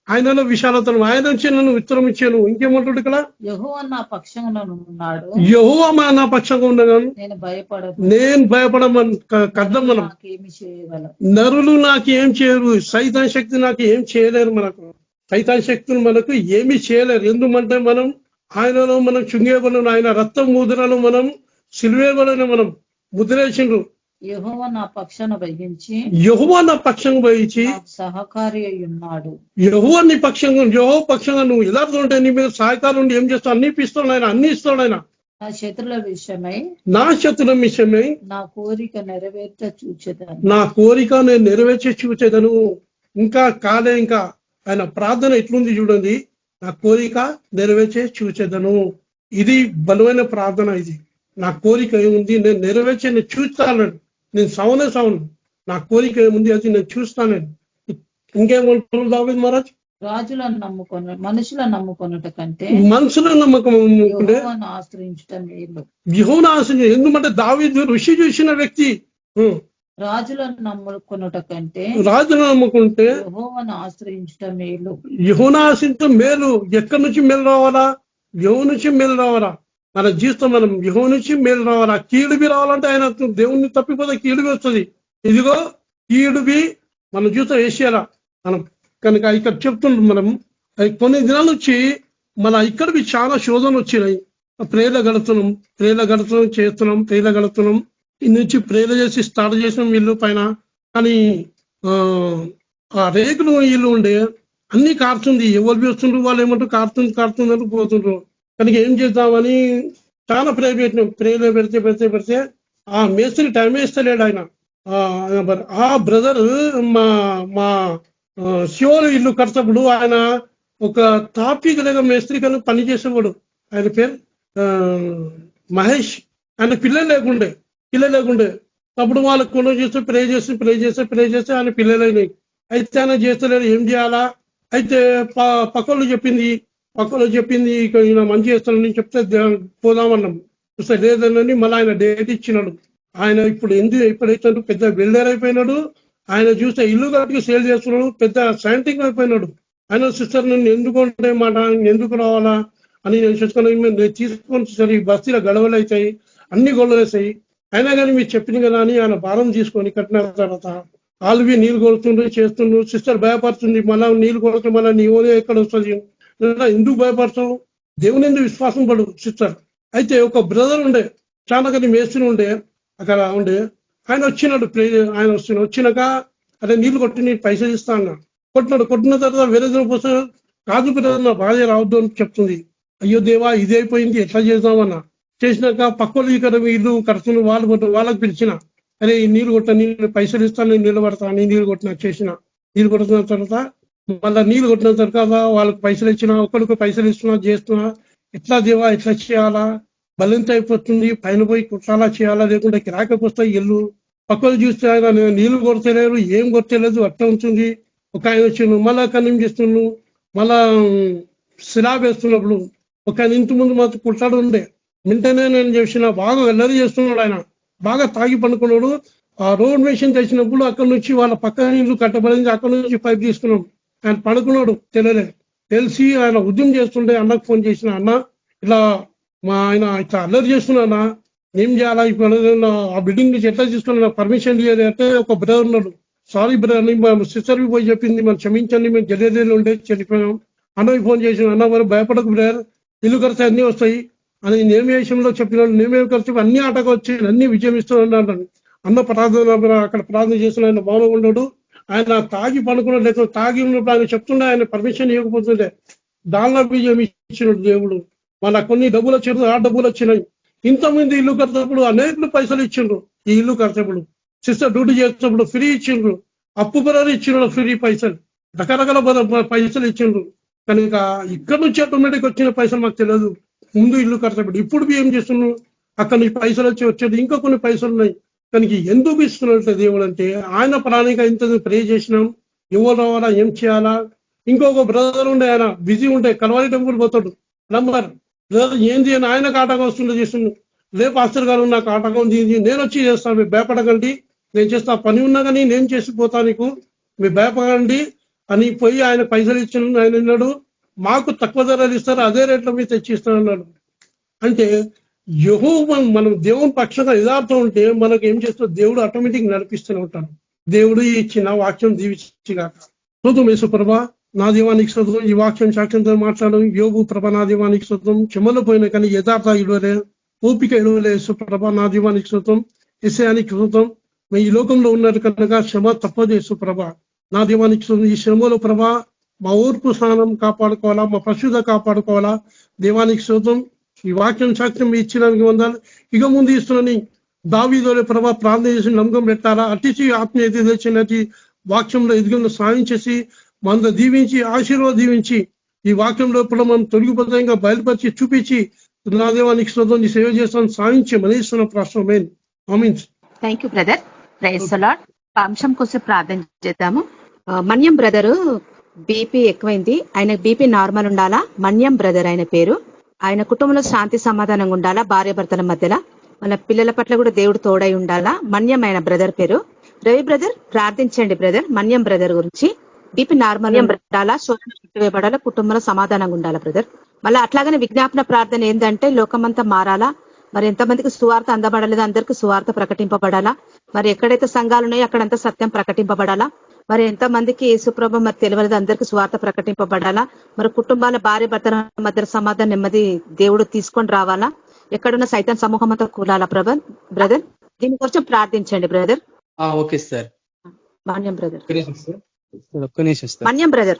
ఆయనలో విశాలతనం, ఆయన నుంచి నన్ను ఉత్తరం ఇచ్చాను. ఇంకేమంటాడు ఇక్కడ, యెహోవా నా పక్షంగా ఉన్నాడు, యెహోవా నా పక్షంగా ఉండగాను నేను భయపడమని కద్దం. మనం నరులు నాకు ఏం చేయరు, సైతాన్ శక్తి నాకు ఏం చేయలేరు. మనకు సైతాన్ శక్తులు మనకు ఏమీ చేయలేరు. ఎందుకంటే మనం ఆయనలో మనం చుంగేబలను, ఆయన రక్తం ముద్రను మనం సిలువేబలను మనం ముద్రేసిండ్రు. యెహోవా నా పక్షాన వహించి సహకారి అయి ఉన్నాడు. యెహోవా పక్షంగా నువ్వు యథార్థం ఉంటే నీ మీద సహకారం ఉండి ఏం చేస్తావు, అన్ని ఇస్తాడు ఆయన, అన్ని ఇస్తాడు ఆయన. నా శత్రుల విషయమై నా కోరిక నెరవేర్చ చూచేదాను, నా కోరిక నేను నెరవేర్చే చూచేదను. ఇంకా కాలే, ఇంకా ఆయన ప్రార్థన ఎట్లుంది చూడండి, నా కోరిక నెరవేర్చే చూచేదను. ఇది బలమైన ప్రార్థన. ఇది నా కోరిక ఏముంది, నేను నెరవేర్చే, నేను చూస్తాను. నేను సవను నా కోరిక ఏముంది అది నేను చూస్తాను. ఇంకేమంటారు దావీదు మహారాజ్, రాజులను నమ్ముకున్న మనుషులను నమ్ముకున్నట కంటే మనుషుల నమ్మకం ఆశ్రయించటం మేలు. యెహోవాను ఆశ్రయించ. ఎందుకంటే దావీదు ఋషి చూసిన వ్యక్తి. రాజులను నమ్ముకున్నట కంటే రాజులను నమ్ముకుంటే యెహోవాను ఆశ్రయించటం మేలు. యెహోవాను ఆశ్రయించడం మేలు. ఎక్కడి నుంచి మేలు రావాలా, యెహోవా నుంచి మేలు రావాలా. మన జీవితం మనం యెహోవా నుంచి మేలు రావాలా. కీడుబి రావాలంటే ఆయన దేవుణ్ణి తప్పిపోతే కీడుబి వస్తుంది. ఇదిగో కీడుబి మన జీవితం వేసేయాలా మనం. కనుక ఇక్కడ చెప్తున్నాం మనం కొన్ని దినాల నుంచి మన ఇక్కడికి చాలా శోధనలు వచ్చినాయి. ప్రేరణ గడుతున్నాం ఇన్ని నుంచి ప్రేరణ చేసి స్టార్ట్ చేసినాం ఇల్లు పైన. కానీ ఆ రేకులు ఇల్లు ఉండే అన్ని కారుతుంది. ఎవరు వస్తుండ్రు వాళ్ళు ఏమంటారు కారుతుంది అని పోతుండ్రు. కనుక ఏం చేద్దామని చాలా ప్రేర్ పెట్టినాం. ప్రేయర్లో పెడితే ఆ మేస్త్రి టైం వేస్తలేడు ఆయన. ఆ బ్రదర్ మా శివలు ఇల్లు కడతప్పుడు ఆయన ఒక తాపికలుగా మేస్త్రి కన్నా పని చేసేవాడు. ఆయన పేరు మహేష్. ఆయన పిల్లలు లేకుండే అప్పుడు వాళ్ళకు కొన చేస్తే ప్రే చేస్తే ఆయన పిల్లలైనాయి. అయితే ఆయన చేస్తలేరు, ఏం చేయాలా? అయితే పక్కలు చెప్పింది ఇక ఈయన మంచి చేస్తానని చెప్తే పోదామన్నాం. చూస్తే లేదనని మళ్ళీ ఆయన డేట్ ఇచ్చినాడు. ఆయన ఇప్పుడు ఎప్పుడైతే పెద్ద బిల్డర్ అయిపోయినాడు. ఆయన చూస్తే ఇల్లు కట్టుకు సేల్ చేస్తున్నాడు, పెద్ద సైంటిస్ట్ అయిపోయినాడు. ఆయన సిస్టర్ నన్ను ఎందుకుంటే మాట ఎందుకు రావాలా అని నేను తీసుకొని సరే బస్తీలో గడవలు అవుతాయి, అన్ని గొడవలు వేస్తాయి. అయినా కానీ మీరు చెప్పింది కదా అని ఆయన భారం తీసుకొని కట్టిన తర్వాత ఆల్వి నీళ్ళు కొడుతుండ్రు చేస్తుండ్రు. సిస్టర్ భయపడుతుంది, మళ్ళా నీళ్ళు కొడితే మళ్ళీ నీ ఓనే ఎక్కడ వస్తుంది, ఎందుకు భయపడతావు? దేవుని ఎందుకు విశ్వాసం పడు సిస్టర్. అయితే ఒక బ్రదర్ ఉండే, చాలా కానీ మేస్త్రి ఉండే అక్కడ ఉండే. ఆయన వచ్చినాడు, వచ్చినాక అదే నీళ్ళు కొట్టి నేను పైసలు ఇస్తా అన్నా. కొట్టిన తర్వాత వేరే కోసం కాదు బ్రదర్ నా భార్య రావద్దు అని చెప్తుంది. అయ్యో దేవా ఇది అయిపోయింది, ఎట్లా చేద్దామన్నా. చేసినాక పక్కలు ఇక్కడ ఇల్లు కడుతున్న వాళ్ళకి పిలిచిన, అరే ఈ నీళ్ళు కొట్టిన నీళ్ళు పైసలు ఇస్తాను, నేను నిలబడతా అని నీళ్ళు కొట్టిన నీళ్ళు కొట్టిన తర్వాత మళ్ళీ నీళ్ళు కొట్టిన తర్వాత వాళ్ళకి పైసలు ఇచ్చిన, ఒక్కరికి పైసలు చేస్తున్నా. ఎట్లా దేవా ఎట్లా చేయాలా, బలింత అయిపోతుంది, పైన పోయి కుట్టాలా చేయాలా, లేకుంటే కిరాకకి వస్తాయి ఇల్లు. పక్కలు చూస్తే ఆయన నీళ్లు కొడతలేరు, ఏం కొట్టలేదు, అట్లా ఉంటుంది. ఒక ఆయన వచ్చిండు, మళ్ళా కన్నం చేస్తున్నాడు, మళ్ళా స్లాబ్ వేస్తున్నప్పుడు ఒక ఆయన ఇంటి ముందు మాత్రం కుట్టాడు ఉండే. వెంటనే నేను చేసిన బాగా వెల్లరి చేస్తున్నాడు. ఆయన బాగా తాగి పడుకున్నాడు. ఆ రోడ్ మెషిన్ తెచ్చినప్పుడు అక్కడ నుంచి వాళ్ళ పక్కన ఇల్లు కట్టబడింది, అక్కడ నుంచి పైప్ తీసుకున్నాడు. ఆయన పడుకున్నాడు, తెలిసి ఆయన ఉద్యమం చేస్తుండే అన్నకు ఫోన్ చేసిన, అన్న ఇలా మా ఆయన ఇట్లా అల్లరి చేస్తున్నా, ఏం చేయాలా ఇప్పుడు ఆ బిల్డింగ్ నుంచి ఎట్లా తీసుకున్నా, పర్మిషన్ లేదు అంటే ఒక బ్రదర్ ఉన్నాడు. సారీ బ్రదర్ అని మా సిస్టర్కి పోయి చెప్పింది, మనం క్షమించండి, మేము జల్లేదేళ్ళు ఉంటే చనిపోయాం. అన్నకి ఫోన్ చేసిన, అన్న మరి భయపడకు బ్రదర్, ఇల్లు ఖర్చు అన్నీ వస్తాయి అని నేమే విషయంలో చెప్పినాడు. నేమేమి ఖర్చు అన్ని ఆటకు వచ్చి అన్ని విజయం ఇస్తున్నాడు. అన్న ప్రార్థన అక్కడ ప్రార్థన చేసిన ఆయన మౌనంగా ఉన్నాడు. ఆయన తాగి పడుకున్నాడు, లేకపోతే తాగి ఉన్నప్పుడు ఆయన చెప్తుండే, ఆయన పర్మిషన్ ఇవ్వకపోతుండే. దానిలో విజయం ఇచ్చినాడు దేవుడు. మన కొన్ని డబ్బులు వచ్చినాయి, ఆ డబ్బులు వచ్చినాయి. ఇంతమంది ఇల్లు కడతప్పుడు అనేకులు పైసలు ఇచ్చిండ్రు. ఈ ఇల్లు కడతప్పుడు సిస్టర్ డ్యూటీ చేసేటప్పుడు ఫ్రీ ఇచ్చిండ్రు, అప్పు బరారు ఇచ్చిండ్రు, ఫ్రీ పైసలు, రకరకాల పైసలు ఇచ్చిండ్రు. కనుక ఇక్కడ నుంచి ఆటోమేటిక్ వచ్చిన పైసలు మాకు తెలియదు. ముందు ఇల్లు కడతప్పుడు ఇప్పుడు ఏం చేస్తున్నాం, అక్కడ నుంచి పైసలు వచ్చేది ఇంకా కొన్ని పైసలు ఉన్నాయి. కనుక ఎందుకు ఇస్తున్నట్టు దేవుడు అంటే ఆయన ప్రాణిక ఇంత ప్రే చేసినాం, ఎవరు రావాలా, ఏం చేయాలా. ఇంకొక బ్రదర్ ఉండే, ఆయన బిజీ ఉంటే కలవారి టెంపుల్ పోతాడు. నంబర్ బ్రదర్ ఏంది అని ఆయనకు ఆటకం వస్తుండే చేస్తున్నాడు. రేపు ఆస్టర్ గారు నాకు ఆటకం ఉంది, నేను వచ్చి చేస్తాను, మీరు భయపడకండి, నేను చేస్తా, పని ఉన్నా కానీ నేను చేసిపోతా, నీకు మీరు భయపడండి అని పోయి ఆయన పైసలు ఇచ్చిన. ఆయన అన్నాడు, మాకు తక్కువ ధరలు ఇస్తారు, అదే రేట్లో మీరు తెచ్చిస్తాను అన్నాడు. అంటే యెహోవా మనం దేవుని పక్షంగా యథార్థం ఉంటే మనకు ఏం చేస్తాడు, దేవుడు ఆటోమేటిక్ నడిపిస్తూనే ఉంటాడు. దేవుడు ఇచ్చిన వాక్యం దీవించిగాక. స్తోత్రం యేసు ప్రభా, నా దీవానికి స్తోత్రం. ఈ వాక్యం సాక్ష్యంతో మాట్లాడడం యోగు ప్రభ, నా దీవానికి స్తోత్రం. చెమలు పోయిన కానీ యథార్థ ఇడవలే, ఓపిక ఇడవలే. యేసు ప్రభ, నా దీవానికి స్తోత్రం. ఎస్ఐయానికి స్తోత్రం. ఈ లోకంలో ఉన్నారు కనుక శ్రమ తప్పదు. యేసు ప్రభ, నా దీవానికి స్తోత్రం. ఈ శ్రమలో ప్రభ మా ఓర్పు స్నానం కాపాడుకోవాలా, మా పరిశుద్ధ కాపాడుకోవాలా. దేవానికి స్తోత్రం. ఈ వాక్యం సాక్ష్యం ఇచ్చినందుకు వందాలు. ఇక ముందు ఇస్తున్నని దావీదుల ప్రభా ప్రార్థన చేసి నమ్మకం పెట్టాలా, అతిచి ఆత్మీయ తెచ్చినది వాక్యంలో ఎదుగున్న సాయం చేసి మన దీవించి దీవించి ఈ వాక్యంలో ఇప్పుడు మనం తొలగిపోతాంగా బయలుపరిచి చూపించి నా దేవానికి స్తోత్రం సేవ చేస్తాను సాధించి మనీస్తున్న ప్రశ్న మెయిన్ amen. Thank you brother. Praise the Lord. అంశం కోసం ప్రార్థన చేద్దాము. మన్యం బ్రదరు బీపీ ఎక్కువైంది, ఆయన బీపీ నార్మల్ ఉండాలా. మన్యం బ్రదర్ ఆయన పేరు. ఆయన కుటుంబంలో శాంతి సమాధానంగా ఉండాలా, భార్య భర్తల మధ్యలో, మన పిల్లల పట్ల కూడా దేవుడు తోడై ఉండాలా. మన్యం ఆయన బ్రదర్ పేరు. రవి బ్రదర్ ప్రార్థించండి బ్రదర్. మన్యం బ్రదర్ గురించి బీపీ నార్మల్ ఉండాలా, శోధన చుట్టువేయబడాలా, కుటుంబంలో సమాధానంగా ఉండాలా బ్రదర్. మళ్ళీ అట్లాగనే విజ్ఞాపన ప్రార్థన ఏంటంటే లోకమంతా మారాలా. మరి ఎంతమందికి సువార్త అందబడలేదు, అందరికీ సువార్త ప్రకటింపబడాలా. మరి ఎక్కడైతే సంఘాలు ఉన్నాయో అక్కడంతా సత్యం ప్రకటింపబడాలా. మరి ఎంతమందికి యేసుప్రభు మరి తెలియలేదు, అందరికీ సువార్త ప్రకటింపబడాలా. మరి కుటుంబాల భార్య భర్తల మధ్య సమాధానం నెమ్మది దేవుడు తీసుకొని రావాలా. ఎక్కడున్న సైతాన్ సమూహం అంతా కూలాలా బ్రదర్. దీని కోసం ప్రార్థించండి brother. Okay sir. Manyam brother. ఒక్క నిమిషం sir. Manyam brother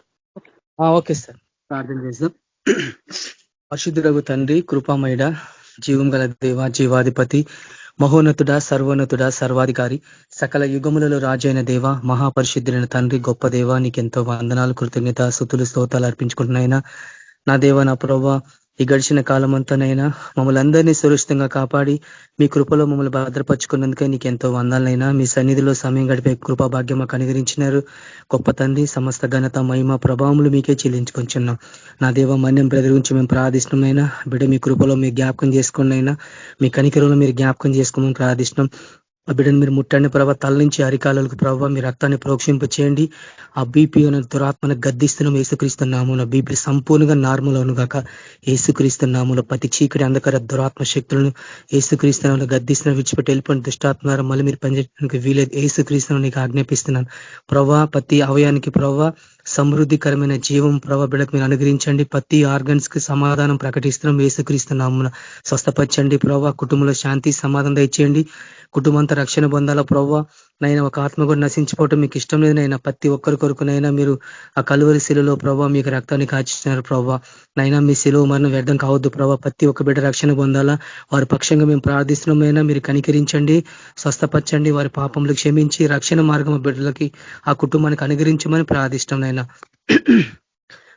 okay sir, ప్రార్థన చేద్దాం. పరిశుద్ధుడగు తండ్రి, కృపామయుడ, జీవం గల దేవ, జీవాధిపతి, మహోన్నతుడ, సర్వోన్నతుడ, సర్వాధికారి, సకల యుగములలో రాజైన దేవ, మహాపరిశుద్ధులైన తండ్రి, గొప్ప దేవ, నీకెంతో వందనాలు, కృతజ్ఞత, స్తుతులు, స్తోత్రాలు అర్పించుకుంటున్నాయినా. నా దేవ, నా ప్రభా, ఈ గడిచిన కాలం అంతానైనా మమ్మల్ని అందరినీ సురక్షితంగా కాపాడి మీ కృపలో మమ్మల్ని భద్రపరుచుకున్నందుకే నీకు ఎంతో వందాలనైనా. మీ సన్నిధిలో సమయం గడిపే కృపా భాగ్యం మాకు అనుగ్రహించినారు. గొప్ప తండ్రి, సమస్త ఘనత, మహిమ, ప్రభావములు మీకే చెల్లించుకొంచున్నాం. నా దేవ, మన్యం బ్రదర్ గురించి మేము ప్రార్థిస్తున్నామైనా. బిడ్డ మీ కృపలో మీరు జ్ఞాపకం చేసుకోండి అయినా, మీ కనికరంలో మీరు జ్ఞాపకం చేసుకోమని ప్రార్థిస్తున్నాం. ఆ బిడ్డను మీరు ముట్టండి ప్రభావ, తల నుంచి అరికాలకు ప్రభావ మీ రక్తాన్ని ప్రోక్షింప చేయండి. ఆ బీపీ అనే దురాత్మను గద్దిస్తున్నాం యేసుక్రీస్తున్నాము. బీపీ సంపూర్ణంగా నార్మల్ అవును గాక యేసుక్రీస్తున్నాము. ప్రతి చీకటి అంధకార దురాత్మ శక్తులను యేసుక్రీస్తునామములో గద్దిస్తున్న, విడిచిపెట్టి వెళ్ళిపోయిన దుష్టాత్మ మళ్ళీ మీరు పనిచేయడానికి వీలేదు. యేసుక్రీస్తునామములో నీకు ఆజ్ఞాపిస్తున్నాను ప్రభావ. ప్రతి అవయానికి ప్రభావ సమృద్ధికరమైన జీవం ప్రభావ బిడ్డకు మీరు అనుగ్రహించండి. ప్రతి ఆర్గన్స్ కి సమాధానం ప్రకటిస్తున్నాం యేసుక్రీస్తున్నామున. స్వస్థపరచండి ప్రభావ. కుటుంబంలో శాంతి సమాధానం దయచేయండి. కుటుంబంతో రక్షణ పొందాలా ప్రభావ. నైనా ఒక ఆత్మ కూడా నశించిపోవటం మీకు ఇష్టం లేదు నైనా. ప్రతి ఒక్కరి కొరకునైనా మీరు ఆ కలువరి శిలువలో ప్రభావ మీకు రక్తాన్ని కాచినారు ప్రభావ. నైనా మీ శిలువ మరణం వ్యర్థం కావద్దు ప్రభావ. ప్రతి ఒక్క బిడ్డ రక్షణ పొందాలా. వారి పక్షంగా మేము ప్రార్థిస్తున్నామైనా మీరు కనికరించండి, స్వస్థపరచండి, వారి పాపములు క్షమించి రక్షణ మార్గం బిడ్డలకి ఆ కుటుంబానికి అనుగ్రహించమని ప్రార్థిష్టంనైనా.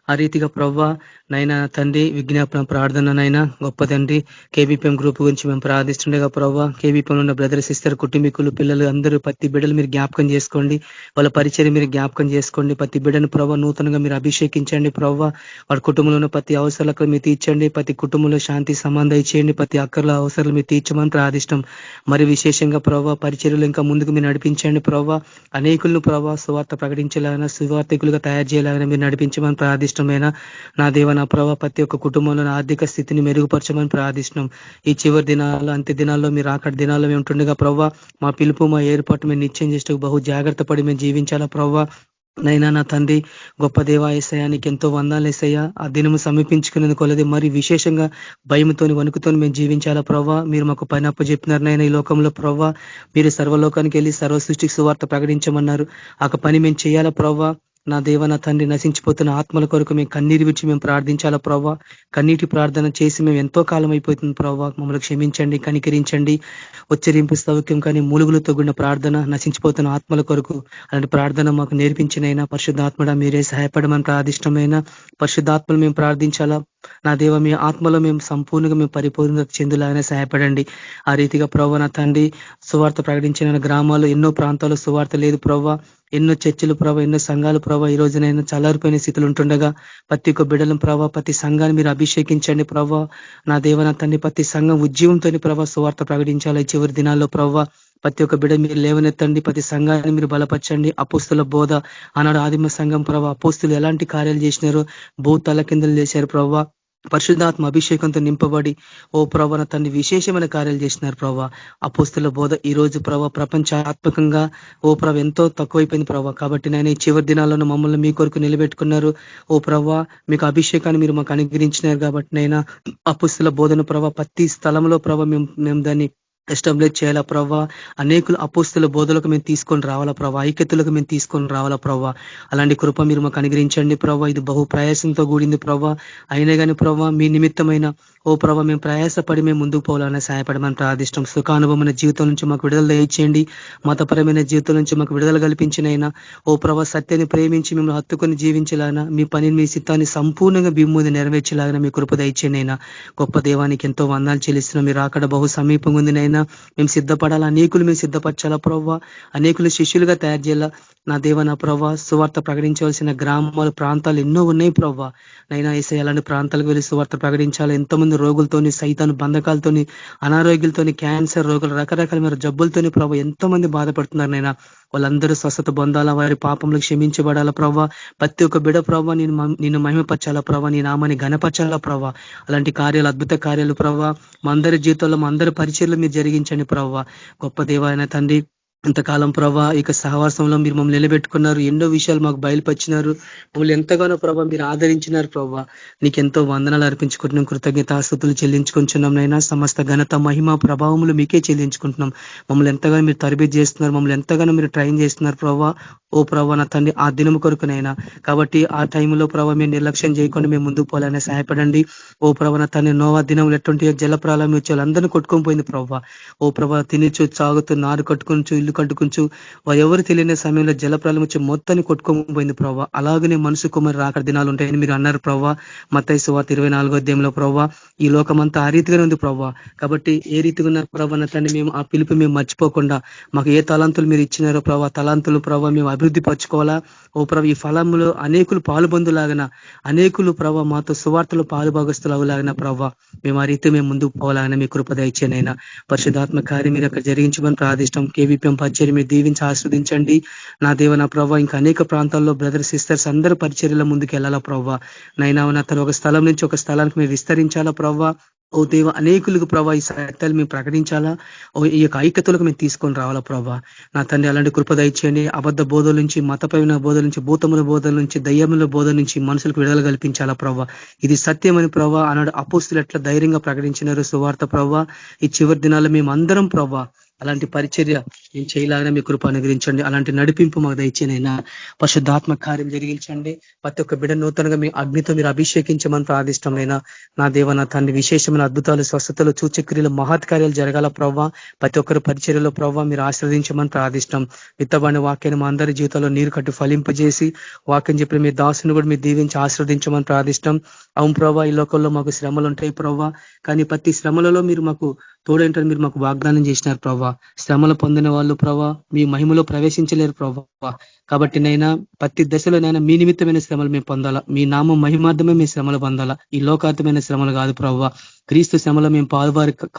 ఆ రీతిగా ప్రవ్వా నైనా తండ్రి, విజ్ఞాపన ప్రార్థననైనా గొప్ప తండ్రి, కేబీపీఎం గ్రూప్ గురించి మేము ప్రార్థిస్తుండగా ప్రవ్వా, కేబీపీఎం ఉన్న బ్రదర్ సిస్టర్, కుటుంబీకులు, పిల్లలు అందరూ ప్రతి బిడ్డలు మీరు జ్ఞాపకం చేసుకోండి. వాళ్ళ పరిచయం మీరు జ్ఞాపకం చేసుకోండి. ప్రతి బిడ్డను ప్రవ్వా నూతనంగా మీరు అభిషేకించండి ప్రవ్వా. వాళ్ళ కుటుంబంలో ఉన్న ప్రతి అవసరాలకు మీరు తీర్చండి. ప్రతి కుటుంబంలో శాంతి సమాధానం ఇచ్చేయండి. ప్రతి అక్కర్ల అవసరాలు మీరు తీర్చమని ప్రార్థిష్టం. మరి విశేషంగా ప్రవ్వా పరిచర్యలు ఇంకా ముందుకు మీరు నడిపించండి ప్రవ్వా. అనేకులను ప్రవ్వా సువార్త ప్రకటించేలాగా, సువార్థికులుగా తయారు చేయాలని మీరు నడిపించమని ప్రార్థిష్టమైన నా దేవ, నా ప్రభావ ప్రతి ఒక్క కుటుంబంలో ఆర్థిక స్థితిని మెరుగుపరచమని ప్రార్థిస్తున్నాం. ఈ చివరి దినాల్లో, అంత్య దినాల్లో, మీరు అక్కడి దినాల్లో మేము ఉంటుండగా ప్రవ్వా మా పిలుపు, మా ఏర్పాటు మేము నిశ్చయం చేస్తూ బహు జాగ్రత్త పడి మేము జీవించాలా ప్రవ్వా. నైనా నా తండ్రి, గొప్ప దేవా యేసయ్యానికి ఎంతో వందాలు యేసయ్యా. ఆ దినము సమీపించుకునేందుకు కొలది మరి విశేషంగా భయముతోని వణుకుతోని మేము జీవించాలా ప్రవ్వా. మీరు మాకు పని అప్పచెప్పినారు నైనా ఈ లోకంలో ప్రవ్వా. మీరు సర్వలోకానికి వెళ్ళి సర్వ సృష్టికి సువార్త ప్రకటించమన్నారు. ఆ పని మేము చేయాలా ప్రవ్వా. నా దేవ, నా తండ్రి, నశించిపోతున్న ఆత్మల కొరకు మేము కన్నీరు విడిచి మేము ప్రార్థించాలా ప్రవ్వా. కన్నీటి ప్రార్థన చేసి మేము ఎంతో కాలం అయిపోతుంది ప్రవ్వా. మమ్మల్ని క్షమించండి, కనికరించండి. ఉచ్చరింపు సౌఖ్యం కానీ మూలుగులతో కూడిన ప్రార్థన, నశించిపోతున్న ఆత్మల కొరకు అలాంటి ప్రార్థన మాకు నేర్పించినైనా పరిశుద్ధాత్మడ మీరే సహాయపడమని ప్రార్థిష్టమైనా. పరిశుద్ధాత్మలు మేము ప్రార్థించాలా నా దేవ. మీ ఆత్మలో మేము సంపూర్ణంగా మేము పరిపూర్ణత చెందులాగానే సహాయపడండి. ఆ రీతిగా ప్రవ్వా నా తండ్రి, సువార్త ప్రకటించిన గ్రామాల్లో ఎన్నో ప్రాంతాల్లో సువార్త లేదు ప్రవ్వా. ఎన్నో చర్చలు ప్రభావ, ఎన్నో సంఘాలు ప్రభావ ఈ రోజునైనా చల్లారిపోయిన స్థితులు ఉంటుండగా ప్రతి ఒక్క బిడ్డలను ప్రభావ, ప్రతి సంఘాన్ని మీరు అభిషేకించండి ప్రభావ. నా దేవ, నా తండ్రి, ప్రతి సంఘం ఉద్యమంతో ప్రభావ సువార్త ప్రకటించాలి చివరి దినాల్లో ప్రభావ. ప్రతి ఒక్క బిడ్డ మీరు లేవనెత్తండి. ప్రతి సంఘాన్ని మీరు బలపరచండి. అపోస్తుల బోధ ఆనాడు ఆదిమ సంఘం ప్రభావ, అపోస్తులు ఎలాంటి కార్యాలు చేసినారో భూతల కిందలు చేశారు ప్రభావ. పరిశుద్ధాత్మ అభిషేకంతో నింపబడి ఓ ప్రభా నా తండ్రి విశేషమైన కార్యాలు చేసినారు ప్రభా. అపోస్తుల బోధ ఈ రోజు ప్రభా ప్రపంచాత్మకంగా ఓ ప్రభా ఎంతో తక్కువైపోయింది ప్రభా. కాబట్టి నేను ఈ చివరి దినాలను మమ్మల్ని మీ కొరకు నిలబెట్టుకున్నారు ఓ ప్రభా. మీకు అభిషేకాన్ని మీరు మాకు అనుగ్రహించినారు కాబట్టి నైనా అపోస్తుల బోధన ప్రభా ప్రతి స్థలంలో ప్రభా మేము దాన్ని ఎస్టాబ్లిష్ చేయాలా ప్రభా. అనేకులు అపోస్తుల బోధలకు మేము తీసుకొని రావాలా ప్రభా. ఐక్యతలకు మేము తీసుకొని రావాలా ప్రభా. అలాంటి కృప మీరు మాకు అనుగ్రహించండి ప్రభా. ఇది బహు ప్రయాసంతో కూడింది ప్రభా. అయినా కానీ ప్రభా మీ నిమిత్తమైన ఓ ప్రభా మేము ప్రయాసపడి మేము ముందుకు పోవాలని సహాయపడమని ప్రార్థిష్టం. సుఖానుభవమైన జీవితం నుంచి మాకు విడుదల దయచేయండి. మతపరమైన జీవితం నుంచి మాకు విడుదల కల్పించినైనా ఓ ప్రభా సత్యాన్ని ప్రేమించి మిమ్మల్ని హత్తుకొని జీవించేలాగా, మీ పనిని మీ సిత్తాన్ని సంపూర్ణంగా భీమూది నెరవేర్చేలాగా మీ కృప దయచేయండి అయినా. గొప్ప దేవానికి ఎంతో వందాలు చెల్లిస్తున్నాం. మీరు అక్కడ బహు సమీపంగా ఉంది నైనా. మేము సిద్ధపడాలా, అనేకులు మేము సిద్ధపరచాలా ప్రవ్వా. అనేకులు శిష్యులుగా తయారు చేయాలా నా దేవ, నా ప్రవ్వా. సువార్త ప్రకటించవలసిన గ్రామాలు, ప్రాంతాలు ఎన్నో ఉన్నాయి ప్రవ్వా. నైనా ఏసై అలాంటి ప్రాంతాలకు వెళ్ళి సువార్త ప్రకటించాలా. ఎంతోమంది రోగులతోని, సైతాను బంధకాలతోని, అనారోగ్యాలతోని, క్యాన్సర్ రోగులు, రకరకాల జబ్బులతోని ప్రభావ ఎంతో మంది బాధపడుతున్నారు నైనా. వాళ్ళందరూ స్వస్థత పొందాలా, వారి పాపంలో క్షమించబడాలా ప్రభావ. ప్రతి ఒక్క బిడ ప్రభావ నిన్ను మహిమపరచాలా ప్రభావ, నీ నామాన్ని ఘనపరచాలా ప్రభావ. అలాంటి కార్యాలు, అద్భుత కార్యాలు ప్రభావ మా అందరి జీవితంలో, మా అందరి పరిచయలు మీరు జరిగించండి ప్రభావ. గొప్ప దేవాయన తండ్రి, ఇంతకాలం ప్రభా ఇక సహవాసంలో మీరు మమ్మల్ని నిలబెట్టుకున్నారు, ఎన్నో విషయాలు మాకు బయలుపరిచినారు, మమ్మల్ని ఎంతగానో ప్రభా మీరు ఆదరించినారు ప్రభా. నీకెంతో వందనాలు అర్పించుకుంటున్నాం, కృతజ్ఞతాస్తుతులు చెల్లించుకుంటున్నాం నైనా. సమస్త ఘనత మహిమ ప్రభావములు మీకే చెల్లించుకుంటున్నాం. మమ్మల్ని ఎంతగానో మీరు తరబేతి చేస్తున్నారు, మమ్మల్ని ఎంతగానో మీరు ట్రైన్ చేస్తున్నారు ప్రభా. ఓ ప్రభా నా తండ్రి, ఆ దినం కొరకునైనా కాబట్టి ఆ టైంలో ప్రభా మేము నిర్లక్ష్యం చేయకుండా మేము ముందుకు పోవాలని సహాయపడండి. ఓ ప్రభా నా తండ్రి, నోవా దినంలో ఎటువంటి జలప్రాలం వచ్చి వాళ్ళందరినీ కొట్టుకొని పోయింది ప్రభా. ఓ ప్రభా తినిచు చాగుతూ నారు కట్టుకుంటూ ఇల్లు కట్టుకుంటూ ఎవరు తెలియని సమయంలో జలప్రాలం వచ్చి మొత్తాన్ని కొట్టుకొని పోయింది ప్రభా. అలాగనే మనుషు కుమారి రాకడ దినాలు ఉంటాయని మీరు అన్నారు ప్రభా. మత్తయి సువార్త 24వ అధ్యాయంలో ప్రభా. ఈ లోకమంతా ఆ రీతిగానే ఉంది ప్రభా. కాబట్టి ఏ రీతిగా ఉన్నారు ప్రభా నా తండ్రి, మేము ఆ పిలుపు మేము మర్చిపోకుండా మాకు ఏ తలాంతులు మీరు ఇచ్చినారో ప్రభా, తలాంతులు ప్రభా మేము అభివృద్ధి పరచుకోవాలా. ఓ ప్రభా ఈ ఫలములు అనేకులు పాలుబందులాగన, అనేకులు ప్రభా మాతో సువార్తలు పాలుభాగస్తులు అవలాగిన ప్రభా, మేము ఆ రీతి మేము ముందుకు పోవాలని మీ కృప దయచేనైనా. పరిశుధాత్మ కార్యం మీరు అక్కడ జరిగించమని ప్రార్థిష్టం. కేవీపీఎం పరిచర్య మీరు దీవించి ఆస్వాదించండి నా దేవ నా ప్రభా. ఇంకా అనేక ప్రాంతాల్లో బ్రదర్ సిస్టర్స్ అందరూ పరిచర్యలో ముందుకు వెళ్ళాలా ప్రభా. నైనా తను ఒక స్థలం నుంచి ఒక స్థలానికి మీరు విస్తరించాలా ప్రభా. ఓ దేవ అనేకులకు ప్రభా ఈ సత్యాలు మేము ప్రకటించాలా, ఈ యొక్క ఐక్యతలకు మేము తీసుకొని రావాలా ప్రభా. నా తండ్రి అలాంటి కృప దయచేయండి. అబద్ధ బోధల నుంచి, మతపరమైన బోధల నుంచి, భూతముల బోధల నుంచి, దయ్యముల బోధల నుంచి మనుషులకు విడుదల కల్పించాలా ప్రభా. ఇది సత్యమని ప్రభా ఆనాడు అపోస్తులు ఎట్లా ధైర్యంగా ప్రకటించినారు సువార్త ప్రభా. ఈ చివరి దినాల్లో మేము అందరం ప్రభా అలాంటి పరిచర్య నేను చేయలాగానే మీ కృప అనుగ్రహించండి. అలాంటి నడిపింపు మాకు దయచేనైనా. పరిశుద్ధాత్మ కార్యం జరిగించండి. ప్రతి ఒక్క బిడ్డ నూతనంగా మీ అగ్నితో మీరు అభిషేకించమని ప్రార్థిష్టమైనా నా దేవ నా తండ్రి. విశేషమైన అద్భుతాలు, స్వస్థతలు, సూచక్రియలు, మహత్కార్యాలు జరగాల ప్రవ్వా. ప్రతి ఒక్కరు పరిచర్యలో ప్రవ్వా మీరు ఆశ్రదించమని ప్రార్థిష్టం. విత్తబడిన వాక్యాన్ని మా అందరి జీవితంలో నీరు కట్టి ఫలింపజేసి వాక్యం చెప్పిన మీ దాసుని కూడా మీరు దీవించి ఆశ్రదించమని ప్రార్థిష్టం. అవును ప్రవ్వా, ఈ లోకంలో మాకు శ్రమలు ఉంటాయి ప్రవ్వా, కానీ ప్రతి శ్రమలలో మీరు మాకు తోడంటారు, మీరు మాకు వాగ్దానం చేసినారు ప్రభా. శ్రమలు పొందిన వాళ్ళు ప్రభా మీ మహిమలో ప్రవేశించలేరు ప్రభా. కాబట్టి నైనా ప్రతి దశలో నైనా మీ నిమిత్తమైన శ్రమలు మేము పొందాలా, మీ నామం మహిమార్థమే మీ శ్రమలు పొందాలా. ఈ లోకార్థమైన శ్రమలు కాదు ప్రభా, క్రీస్తు శ్రమలో మేము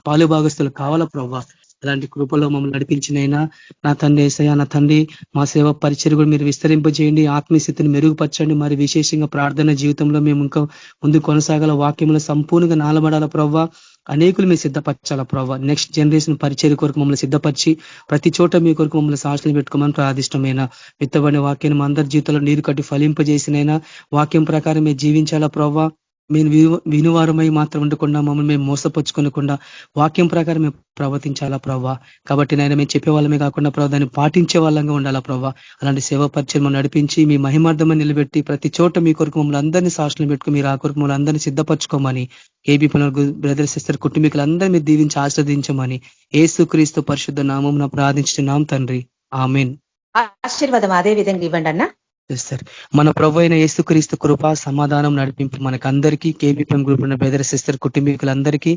పాలుభాగస్తులు కావాలా ప్రభా. అలాంటి కృపలో మమ్మల్ని నడిపించినైనా నా తండ్రి యేసయ్యా, నా తండ్రి మా సేవ పరిచర్య కూడా మీరు విస్తరింపజేయండి, ఆత్మీయ స్థితిని మెరుగుపరచండి. మరి విశేషంగా ప్రార్థన జీవితంలో మేము ఇంకా ముందు కొనసాగాల, వాక్యంలో సంపూర్ణంగా నాలబడాల ప్రభా. అనేకులు మీరు సిద్ధపరచాలా ప్రభావ. నెక్స్ట్ జనరేషన్ పరిచర్య కొరకు మమ్మల్ని సిద్ధపరిచి ప్రతి చోట మీ కొరకు మమ్మల్ని సాక్షులు పెట్టుకోమని ప్రార్థిష్టమైన. విత్తబడిన వాక్యాన్ని మా అందరి జీవితంలో నీరు కట్టి ఫలింపజేసినైనా వాక్యం ప్రకారం మేము జీవించాలా ప్రభావ. మేము వినువారమై మాత్రం ఉండకుండా మమ్మల్ని మేము మోసపరుచుకోకుండా వాక్యం ప్రకారం మేము ప్రవర్తించాలా ప్రభావ. కాబట్టి నాయన మేము చెప్పే వాళ్ళమే కాకుండా ప్రభావ దాన్ని పాటించే వాళ్ళంగా ఉండాలా ప్రభావ. అలాంటి సేవా పరిచయం నడిపించి మీ మహిమార్థమని నిలబెట్టి ప్రతి చోట మీ కొరకు మమ్మల్ని అందరినీ సాక్షులు పెట్టుకుని మీరు ఆ కొరకు మమ్మల్ని అందరినీ సిద్ధపరచుకోమని, కేబీ బ్రదర్ సిస్టర్ కుటుంబీకులందరూ మీరు దీవించి ఆస్వాదించమని యేసుక్రీస్తు పరిశుద్ధ నామం ప్రార్థించున్నాం తండ్రి, ఆమేన్. ఆశీర్వాదం అదే విధంగా ఇవ్వండి అన్న. సార్, మన ప్రభు అయిన యేసుక్రీస్తు కృప సమాధానం నడిపింపు మనకందరికీ, కేబీపీఎం గ్రూప్ ఉన్న బ్రదర్ సిస్టర్ కుటుంబీకులందరికీ,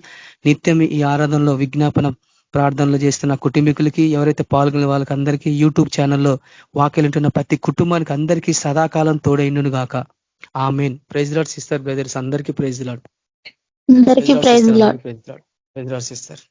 నిత్యం ఈ ఆరాధనలో విజ్ఞాపన ప్రార్థనలు చేస్తున్న కుటుంబీకులకి, ఎవరైతే పాల్గొనే వాళ్ళకి అందరికీ, యూట్యూబ్ ఛానల్లో వాక్యాలుంటున్న ప్రతి కుటుంబానికి అందరికీ సదాకాలం తోడైండును గాక, amen. Praise Lord sister brothers అందరికీ ప్రైజ్ లార్డ్. అందరికీ praise Lord. Praise Lord sister.